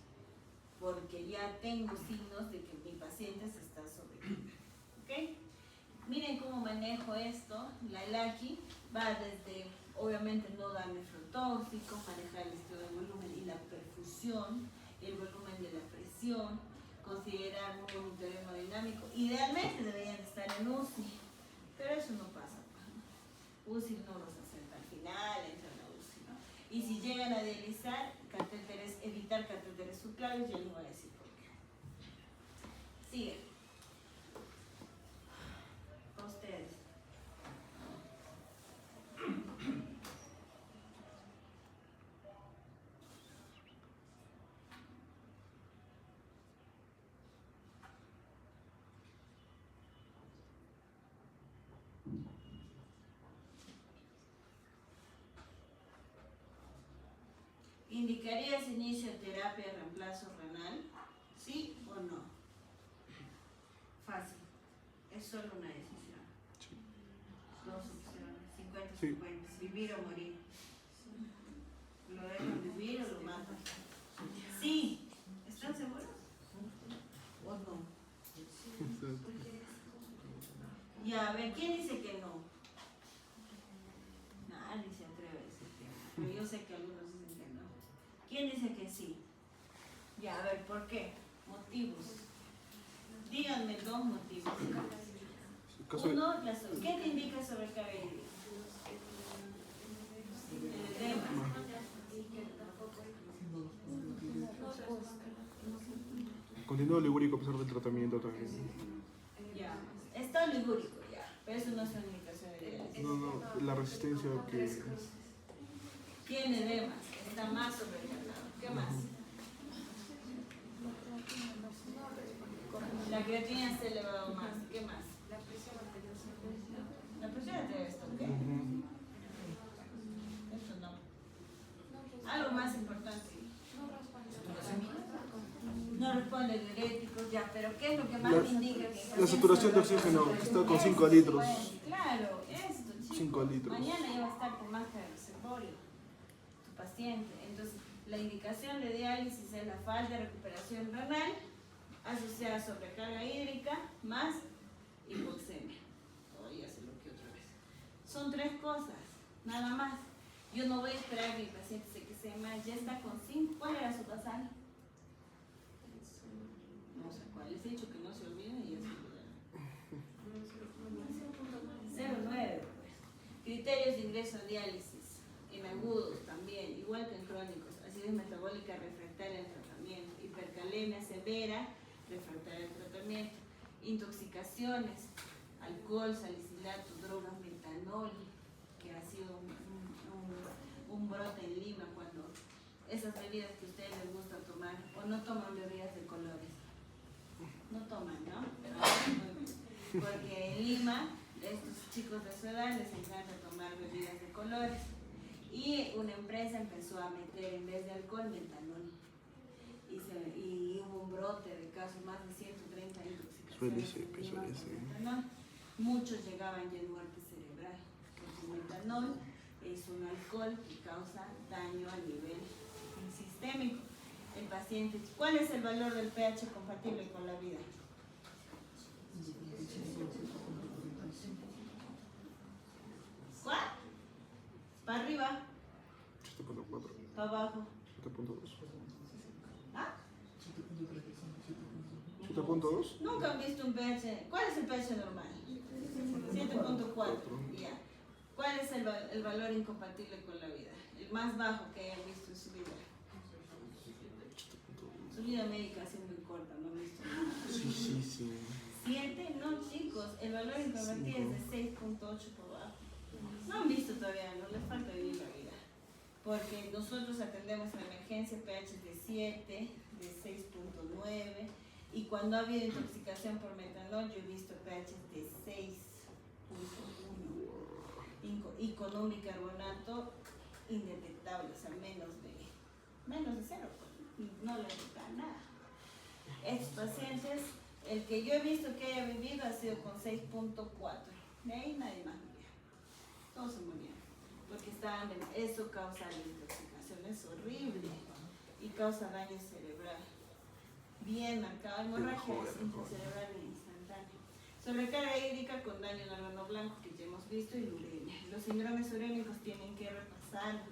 Porque ya tengo signos de que mi paciente se está sobrecargando, ¿ok? Miren cómo manejo esto. La ELAQI va desde, obviamente, no dar nefrotóxicos, manejar el estudio del volumen y la perfusión, el volumen de la presión, considerar un monitoreo hemodinámico. Idealmente deberían estar en UCI, pero eso no pasa. UCI no los acepta al final, entran a UCI, ¿no? Y si llegan a dializar, catéteres, evitar catéteres subclavios, ya les voy a decir por qué. Sigue. A ustedes. ¿Indicarías inicio de terapia de reemplazo renal? ¿Sí o no? Fácil. Es solo una decisión. Sí. Dos opciones. 50-50. Sí. Vivir o morir. ¿Lo dejan vivir o lo matan? Sí. ¿Están seguros? ¿O no? Ya, a ver, ¿quién dice que no? Nadie se atreve a decir que no. Pero yo sé que algunos dicen que no. ¿Quién dice que sí? Ya, a ver, ¿por qué? Motivos. Díganme dos motivos. Caso de- Uno, ¿qué te indica sobrecarga hídrica? El edema. Continúa ligúrico a pesar del tratamiento también. Ya. Está ligúrico, ya. Pero eso no es una indicación de diálisis. No, la resistencia que... Tiene edemas, está más sobrecargado. ¿Qué más? La creatinina está elevado más. ¿Qué más? La presión arterial está ok. Eso no. Algo más importante. No responde diuréticos, ya, pero ¿qué es lo que más me indica que La saturación de oxígeno, que está con 5 litros. Claro, esto, chicos. 5 litros. Mañana ya va a estar con máscara de reservorio tu paciente. Entonces, la indicación de diálisis es la falta de recuperación renal asociada a sobrecarga hídrica más hipoxemia. Todavía se lo que otra vez. Son tres cosas, nada más. Yo no voy a esperar que mi paciente se quede más. Ya está con 5. ¿Cuál era su basal? No sé cuál. Les he dicho que no se olviden y ya se olvidaron. 0,9 pues. Criterios de ingreso a diálisis en agudos también, igual que en crónicos. Acidez metabólica refractaria al tratamiento, hipercalemia severa refractaria al tratamiento, intoxicaciones, alcohol, salicilato, drogas, metanol, que ha sido un brote en Lima cuando esas bebidas que a ustedes les gusta tomar o no toman bebidas de colores. No toman, ¿no? Porque en Lima, estos chicos de su edad les encanta tomar bebidas de colores. Y una empresa empezó a meter en vez de alcohol metanol. Y hubo un brote de casos, más de 130 intoxicaciones. Suele ser. Metanol. Muchos llegaban ya en muerte cerebral. Porque el metanol es un alcohol que causa daño a nivel sistémico. El paciente, ¿cuál es el valor del pH compatible con la vida? ¿Cuál? ¿Para arriba? 7.4. ¿Para abajo? 7.2. ¿Ah? 7.2. Nunca han visto un pH. ¿Cuál es el pH normal? 7.4. Ya. ¿Cuál es el valor incompatible con la vida? El más bajo que hayan visto en su vida. Su vida médica ha sido muy corta, no he visto nada. Sí. 7, no chicos, el valor incompatible es de 6.8 por abajo. No han visto todavía, no les falta vivir la vida. Porque nosotros atendemos en emergencia pH de 7, de 6.9 y cuando ha habido intoxicación por metanol yo he visto pH de 6.1 y con un bicarbonato indetectable, o sea, menos de 0, pues, no le da nada. Estos pacientes, el que yo he visto que haya vivido ha sido con 6.4, de ahí nadie más vivía, todos se morían, porque eso causa la intoxicación, es horrible y causa daño cerebral, bien marcado, hemorragia es intracerebral e instantánea. Sobrecarga hídrica con daño en órgano blanco que ya hemos visto y uremia. Los síndromes urémicos tienen que repasar,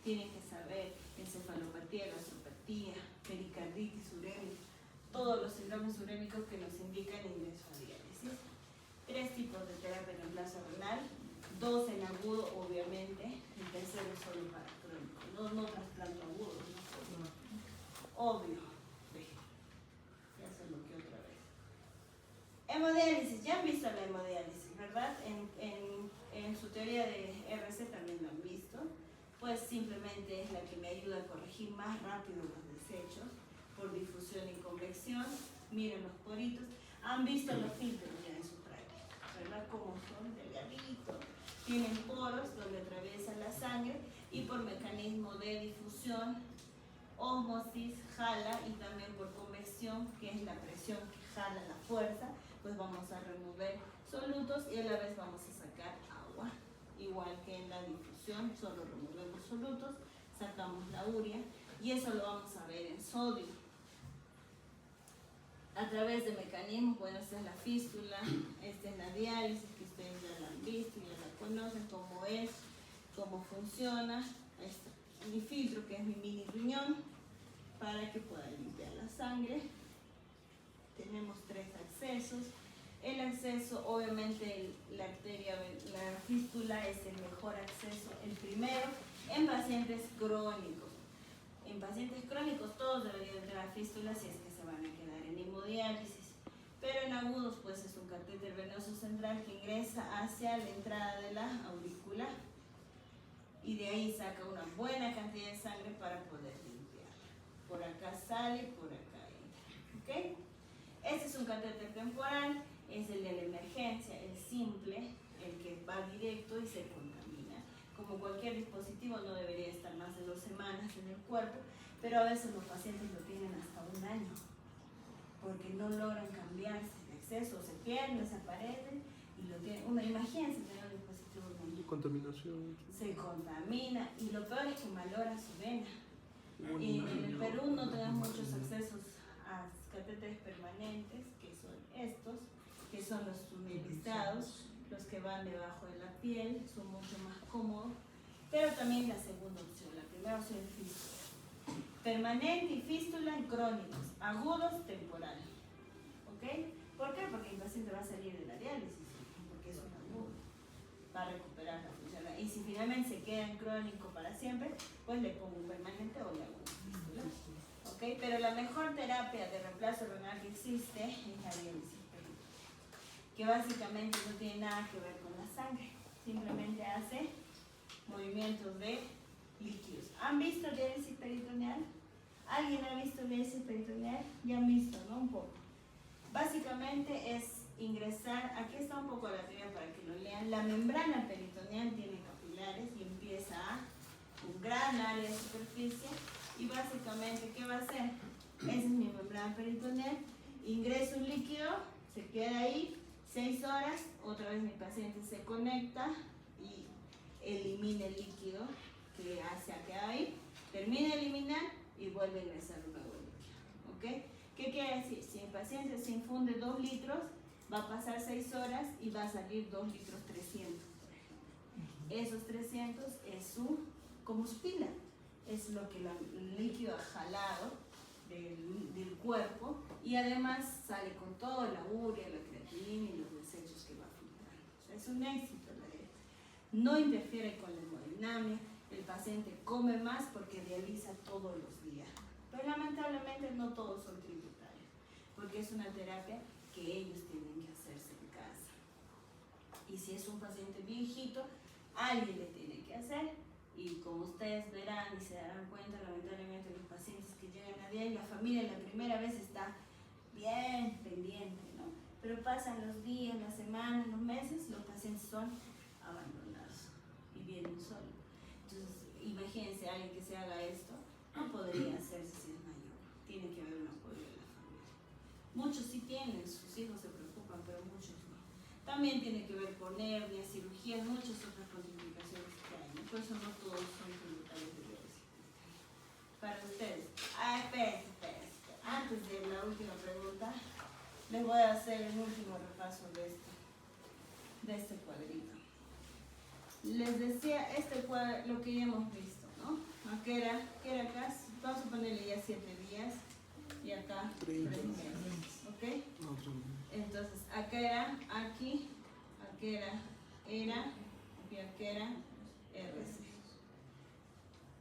tienen que saber encefalopatía, gastropatía, pericarditis urémica, todos los síndromes urémicos que nos indican ingreso a diálisis. 3 tipos de terapia de reemplazo renal, 2 en agudo obviamente, el tercero solo para crónico, no trasplanto agudo, no. Obvio. Ya sé lo que otra vez. Hemodiálisis, ya han visto la hemodiálisis, ¿verdad? En su teoría de RC también lo han visto. Pues simplemente es la que me ayuda a corregir más rápido los desechos por difusión y convección. Miren los poritos. Han visto los filtros ya en su práctica, ¿verdad? Como son delgaditos, tienen poros donde atraviesa la sangre y por mecanismo de difusión ósmosis, jala, y también por convección, que es la presión que jala la fuerza, pues vamos a remover solutos y a la vez vamos a sacar agua. Igual que en la difusión, solo removemos solutos, sacamos la urea, y eso lo vamos a ver en sodio. A través de mecanismos, bueno, esta es la fístula, esta es la diálisis, que ustedes ya la han visto, ya la conocen, cómo es, cómo funciona. Este, mi filtro, que es mi mini riñón, para que pueda limpiar la sangre. Tenemos 3 accesos. El acceso, obviamente, la arteria, la fístula es el mejor acceso, el primero, en pacientes crónicos. En pacientes crónicos todos deberían tener la fístula si es que se van a quedar en hemodiálisis. Pero en agudos, pues es un catéter venoso central que ingresa hacia la entrada de la aurícula y de ahí saca una buena cantidad de sangre para poder limpiar. Por acá sale, por acá entra. ¿Ok? Este es un catéter temporal, es el de la emergencia, el simple, el que va directo y se contamina. Como cualquier dispositivo, no debería estar más de 2 semanas en el cuerpo, pero a veces los pacientes lo tienen hasta 1 año, porque no logran cambiarse de exceso, se pierden, desaparecen y lo tienen. Imagínense tener un dispositivo muy Contaminación. se contamina, y lo peor es que malora su vena. Y en el Perú no tenemos muchos accesos a catéteres permanentes, que son estos, que son los tunelizados, los que van debajo de la piel, son mucho más cómodos, pero también la segunda opción. La primera opción es fístula permanente y fístula en crónicos, agudos, temporal. ¿Ok? ¿Por qué? Porque el paciente va a salir de la diálisis, porque es un agudo, va a recuperar la función. Y si finalmente se queda en crónico para siempre, pues le pongo un permanente o le hago una fístula. ¿Ok? Pero la mejor terapia de reemplazo renal que existe es la diálisis peritoneal, que básicamente no tiene nada que ver con la sangre, simplemente hace movimientos de líquidos. ¿Han visto diálisis peritoneal? ¿Alguien ha visto diálisis peritoneal? Ya han visto, ¿no? Un poco. Básicamente es ingresar, aquí está un poco la teoría para que lo lean. La membrana peritoneal tiene capilares y empieza a un gran área de superficie, y básicamente, ¿qué va a hacer? Esa es mi membrana peritoneal, ingreso un líquido, se queda ahí 6 horas, otra vez mi paciente se conecta y elimina el líquido que se ha quedado ahí, termina de eliminar y vuelve a ingresar un nuevo líquido. ¿Ok? ¿Qué quiere decir? Si el paciente se infunde 2 litros, va a pasar 6 horas y va a salir 2 litros 300, por ejemplo. Esos 300 es como su pila, es lo que el líquido ha jalado del cuerpo, y además sale con toda la urea, la creatinina y los desechos que va a filtrar. O sea, es un éxito la dieta. No interfiere con la hemodinamia, el paciente come más porque dializa todos los días. Pero lamentablemente no todos son tributarios, porque es una terapia que ellos tienen que hacerse en casa. Y si es un paciente viejito, alguien le tiene que hacer. Y como ustedes verán y se darán cuenta, lamentablemente los pacientes que llegan a diario, la familia la primera vez está bien pendiente, ¿no? Pero pasan los días, las semanas, los meses, los pacientes son abandonados y vienen solos. Entonces, imagínense, alguien que se haga esto, no podría hacerse si es mayor. Tiene que haber un apoyo de la familia. Muchos sí tienen, sus hijos se preocupan, pero muchos no. También tiene que ver con hernias, cirugías, muchas otras complicaciones que hay, ¿no? Por eso no todos son tributarios de diálisis. Para ustedes, esperen. Antes de la última pregunta, les voy a hacer el último repaso de este cuadrito. Les decía, este cuadro, lo que ya hemos visto, ¿no? ¿Qué era acá? Vamos a ponerle ya 7 días y acá 3 meses, ¿ok? Entonces, acá era, aquí era, y aquí era RC.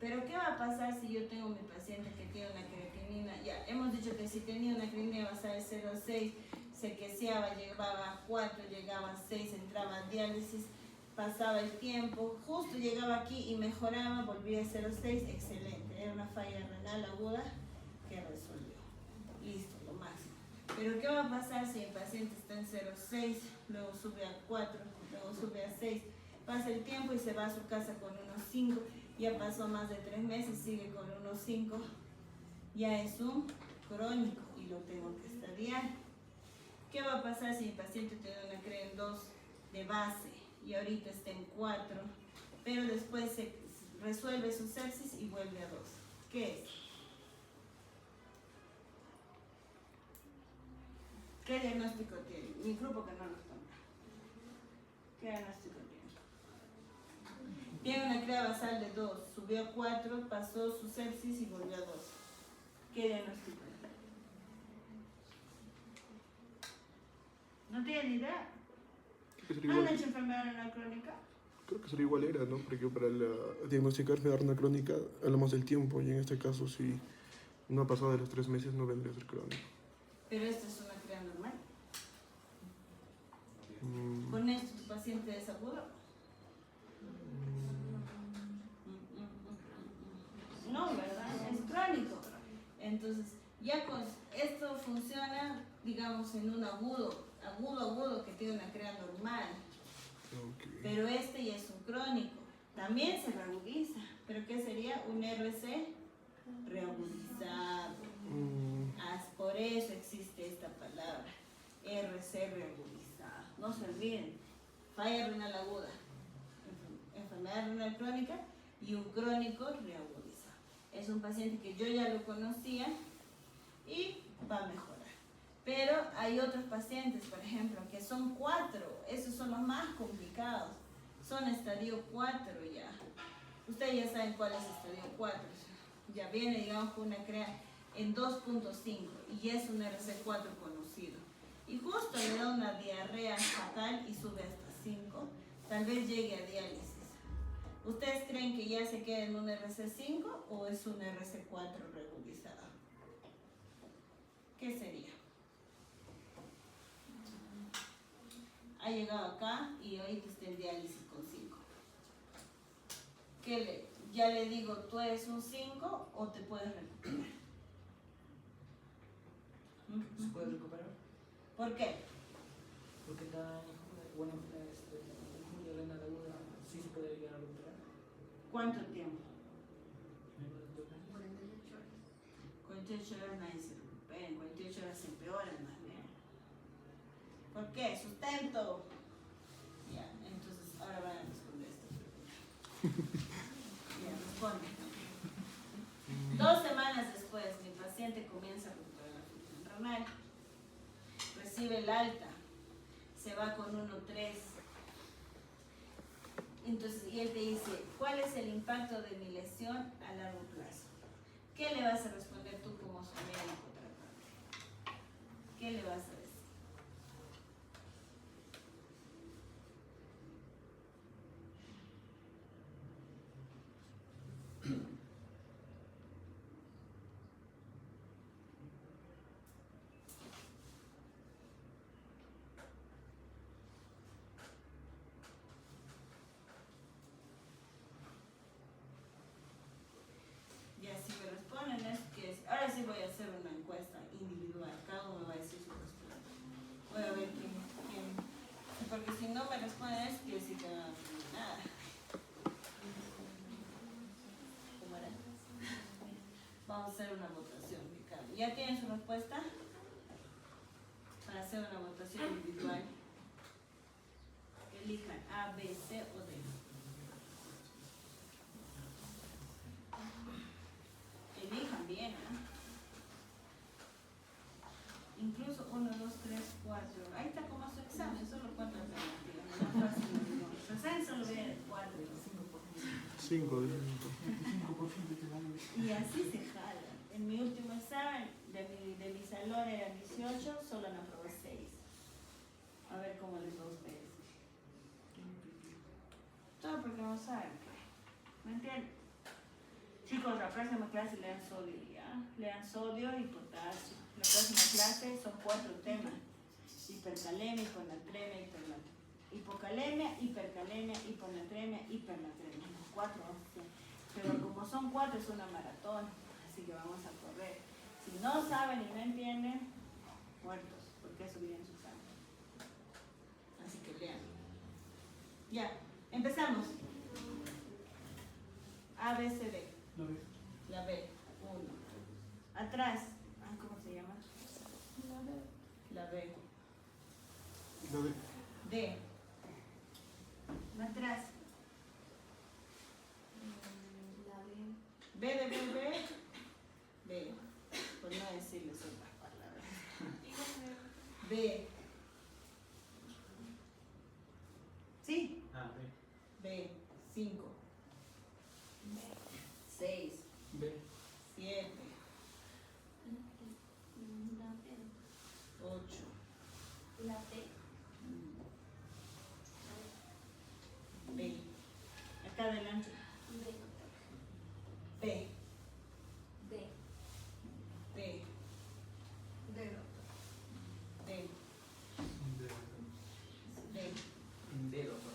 Pero ¿qué va a pasar si yo tengo mi paciente que tiene una creatinina? Ya, hemos dicho que si tenía una creatinina basada en 0,6, se queseaba, llegaba a 4, llegaba a 6, entraba a diálisis, pasaba el tiempo, justo llegaba aquí y mejoraba, volvía a 0,6, excelente. Era una falla renal aguda que resolvió. Listo, lo máximo. Pero ¿qué va a pasar si el paciente está en 0,6, luego sube a 4, luego sube a 6, pasa el tiempo y se va a su casa con unos 5, ya pasó más de 3 meses, sigue con unos 5, ya es un crónico y lo tengo que estadiar. ¿Qué va a pasar si mi paciente tiene una CRE en 2 de base y ahorita está en 4, pero después se resuelve su sepsis y vuelve a 2? ¿Qué es? ¿Qué diagnóstico tiene? Mi grupo que no nos toma. ¿Qué diagnóstico tiene? Tiene una CREA basal de 2, subió a 4, pasó su sepsis y volvió a 2. ¿Qué diagnóstico tiene? ¿No tiene ni idea? Creo que sería ¿Han igual, hecho enfermedad renal crónica? creo que sería igual era, ¿no? Porque para diagnosticar enfermedad renal crónica hablamos del tiempo y en este caso si no ha pasado de los 3 meses no vendría a ser crónico. Pero esta es una CREA normal. Mm, ¿Con esto tu paciente es agudo? No, ¿verdad? Es crónico. Entonces, ya con esto funciona, digamos, en un agudo que tiene una CREA normal. ok. Pero este ya es un crónico. También se reagudiza. ¿Pero qué sería? Un RC reagudizado. Por eso existe esta palabra, RC reagudizado. No se olviden, falla renal aguda, enfermedad renal crónica y un crónico reagudizado. Es un paciente que yo ya lo conocía y va a mejorar. Pero hay otros pacientes, por ejemplo, que son 4, esos son los más complicados, son estadio 4 ya. Ustedes ya saben cuál es estadio 4, ya viene, digamos, con una CREA en 2.5 y es un RC4 conocido. Y justo le da una diarrea fatal y sube hasta 5, tal vez llegue a diálisis. ¿Ustedes creen que ya se queda en un RC5 o es un RC4 reagudizado? ¿Qué sería? Ha llegado acá y ahorita está en diálisis con 5. Ya le digo, ¿tú eres un 5 o te puedes recuperar? ¿Se puede recuperar? ¿Por qué? Porque está buena injuria renal aguda, sí se puede llegar a recuperar. ¿Cuánto tiempo? Menos de 2 meses. 48 horas nadie se recupera, en 48 horas se empeoran más bien. ¿Por qué? Sustento. Ya, entonces ahora van a responder esta pregunta. Ya, responde. 2 semanas después, mi paciente comienza a recuperar la función renal, recibe el alta, se va con 1.3. Entonces, y él te dice, ¿cuál es el impacto de mi lesión a largo plazo? ¿Qué le vas a responder tú como su médico tratante? ¿Qué le vas a decir? Y así me responden, es que ahora sí voy a hacer una encuesta individual, cada uno me va a decir su respuesta. Voy a ver quién, porque si no me responden es que sí que no nada. ¿Cómo era? Vamos a hacer una votación, Ricardo. ¿Ya tienen su respuesta? Para hacer una votación individual. Elijan A, B, C o D. Elijan bien, ¿eh? Incluso 1, 2, 3, 4. Ahí está como su examen, solo 4 alternativas. No es fácil, no. Su examen solo ve 4. 5 de 25% te vale. Y así se jala. En mi último examen de mi salón eran 18, solo me aprobé 6. A ver cómo les va a ustedes. Todo porque no saben. ¿Me entienden? Chicos, la próxima clase lean sodio, ¿ya? Lean sodio y potasio. La próxima clase son 4 temas. Hipercalemia, hiponatremia, hipocalemia, hipercalemia, hiponatremia, hipernatremia. Los 4 vamos a hacer. Pero como son 4 es una maratón, así que vamos a correr. Si no saben y no entienden, muertos, porque eso viene en su sangre. Así que lean. Ya, empezamos. A, B, C, D. No ve. La B, 1. La D. D. Más atrás. La B. B de bebé. B. Por no decirles otras palabras. B. ¿Sí? Ah, B. 5. 6. B. 7. La B. 8. La T. B. Acá adelante. D. B. D. D. D. D. D. D, doctor.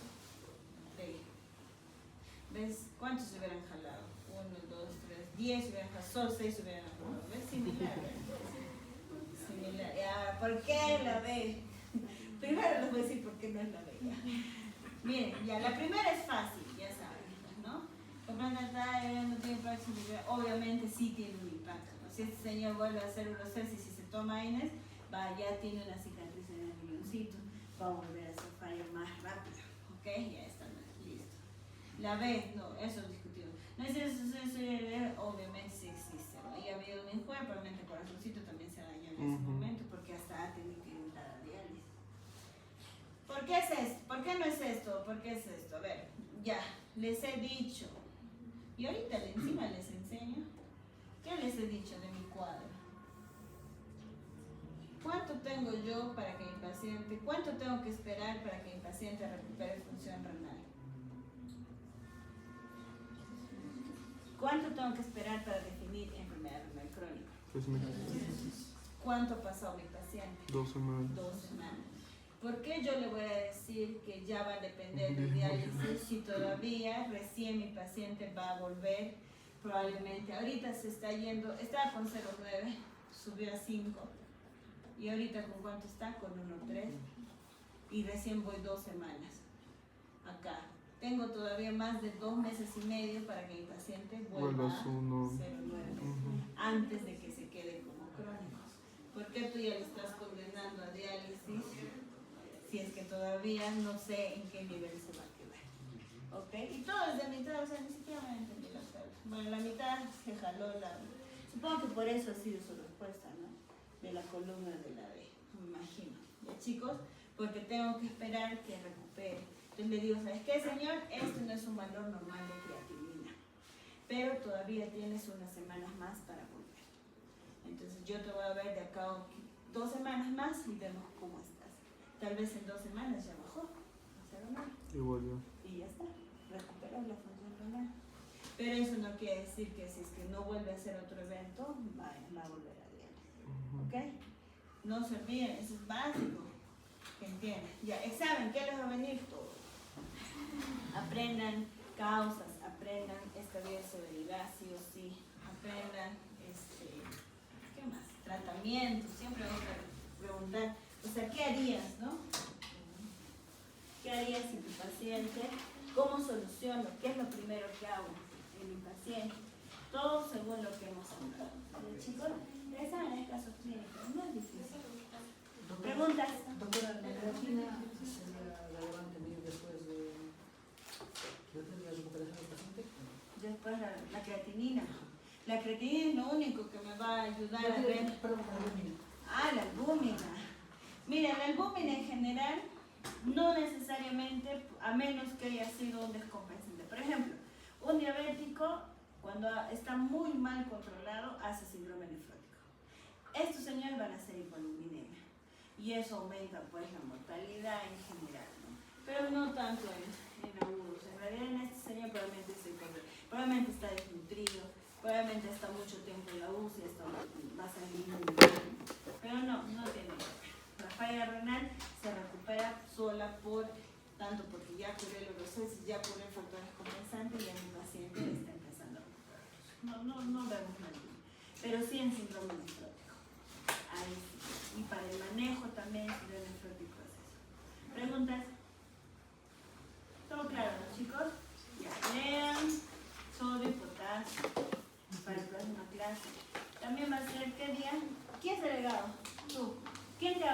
D. ¿Ves cuántos se hubieran jalado? 1, 2, 3, 10 se hubieran jalado, solo 6 se hubieran jalado. ¿Ves? Similar. Similar. Ya, ¿por qué la B? Primero les voy a decir por qué no es la B. Ya. Miren, ya, la primera es fácil, ya saben, ¿no? No tiene flexibilidad, obviamente sí tiene un impacto, ¿no? Si este señor vuelve a hacer urocesis y se toma AINES, ya tiene una cicatriz en el riñoncito, va a volver a hacer falla más rápido, ¿ok? Ya está listo. La B, no, eso es discutido. No es eso, obviamente sí existe, ¿no? Y ha habido un enjuague, probablemente el corazoncito también se dañó en ese momento, porque hasta ha tenido que entrar a diálisis. ¿Por qué es esto? ¿Por qué no es esto? ¿Por qué es esto? A ver, ya, les he dicho. Y ahorita encima les enseño. ¿Qué les he dicho de mi cuadro? ¿Cuánto tengo yo para que mi paciente, cuánto tengo que esperar para que mi paciente recupere función renal? ¿Cuánto tengo que esperar para definir enfermedad renal crónica? 3 meses. ¿Cuánto ha pasado mi paciente? 2 semanas. 2 semanas. ¿Por qué yo le voy a decir que ya va a depender del diálisis si todavía recién mi paciente va a volver? Probablemente ahorita se está yendo, estaba con 0,9, subió a 5 y ahorita con cuánto está, con 1,3 y recién voy 2 semanas acá. Tengo todavía más de 2 meses y medio para que mi paciente vuelva a 0,9 antes de que se quede como crónico. ¿Por qué tú ya le estás condenando a diálisis si es que todavía no sé en qué nivel se va a quedar? ¿Ok? Y todo es de mitad, o sea, ni siquiera me entendí la tabla. Bueno, la mitad se jaló la... Supongo que por eso ha sido su respuesta, ¿no? De la columna de la B, me imagino. ¿Ya, chicos? Porque tengo que esperar que recupere. Entonces le digo, ¿sabes qué, señor? Esto no es un valor normal de creatinina, pero todavía tienes unas semanas más para volver. Entonces yo te voy a ver de acá a 2 semanas más y vemos cómo estás. Tal vez en 2 semanas ya bajó, Y volvió. y ya está, recuperó la función renal. Pero eso no quiere decir que si es que no vuelve a hacer otro evento, va a volver a diálisis. ¿Ok? No se olviden, eso es básico. Que entiendan. Ya, examen, ¿qué les va a venir? Todo. Aprendan causas, aprendan estadio de severidad, sí o sí. Aprendan, ¿qué más? Tratamientos, siempre vamos a preguntar, o sea, ¿qué harías, no? ¿Qué harías si tu paciente? ¿Cómo soluciono? ¿Qué es lo primero que hago en mi paciente? Todo según lo que hemos hablado. ¿Vale, chicos? El examen es caso clínico, no es difícil. ¿Preguntas? Doctora, la creatina sería relevante medir después de la recuperación del paciente. Después la creatinina. La creatinina es lo único que me va a ayudar a ver. Perdón, la albúmina. Ah, la albúmina. Mira, la albúmina en general no necesariamente, a menos que haya sido un descompensante. Por ejemplo, un diabético, cuando está muy mal controlado, hace síndrome nefrótico. Estos señores van a ser hipolipinemia. Y eso aumenta pues la mortalidad en general, ¿no? Pero no tanto en agudos. En realidad en este señor probablemente está desnutrido, probablemente está mucho tiempo en la UCI, va a salir muy bien. Pero no tiene que ver. La falla renal se recupera sola tanto porque ya curé los procesos, ya curé factores compensantes y ya mi paciente está empezando a recuperarlos. No vemos nada. Pero sí en síndrome nefrótico. Ahí sí. Y para el manejo también de nefrótico es eso. ¿Preguntas? ¿Todo claro, ¿no, chicos? Ya, lean sodio y potasio para la próxima clase. También va a ser, ¿qué día? ¿Quién es delegado? Tú. ¿Quién te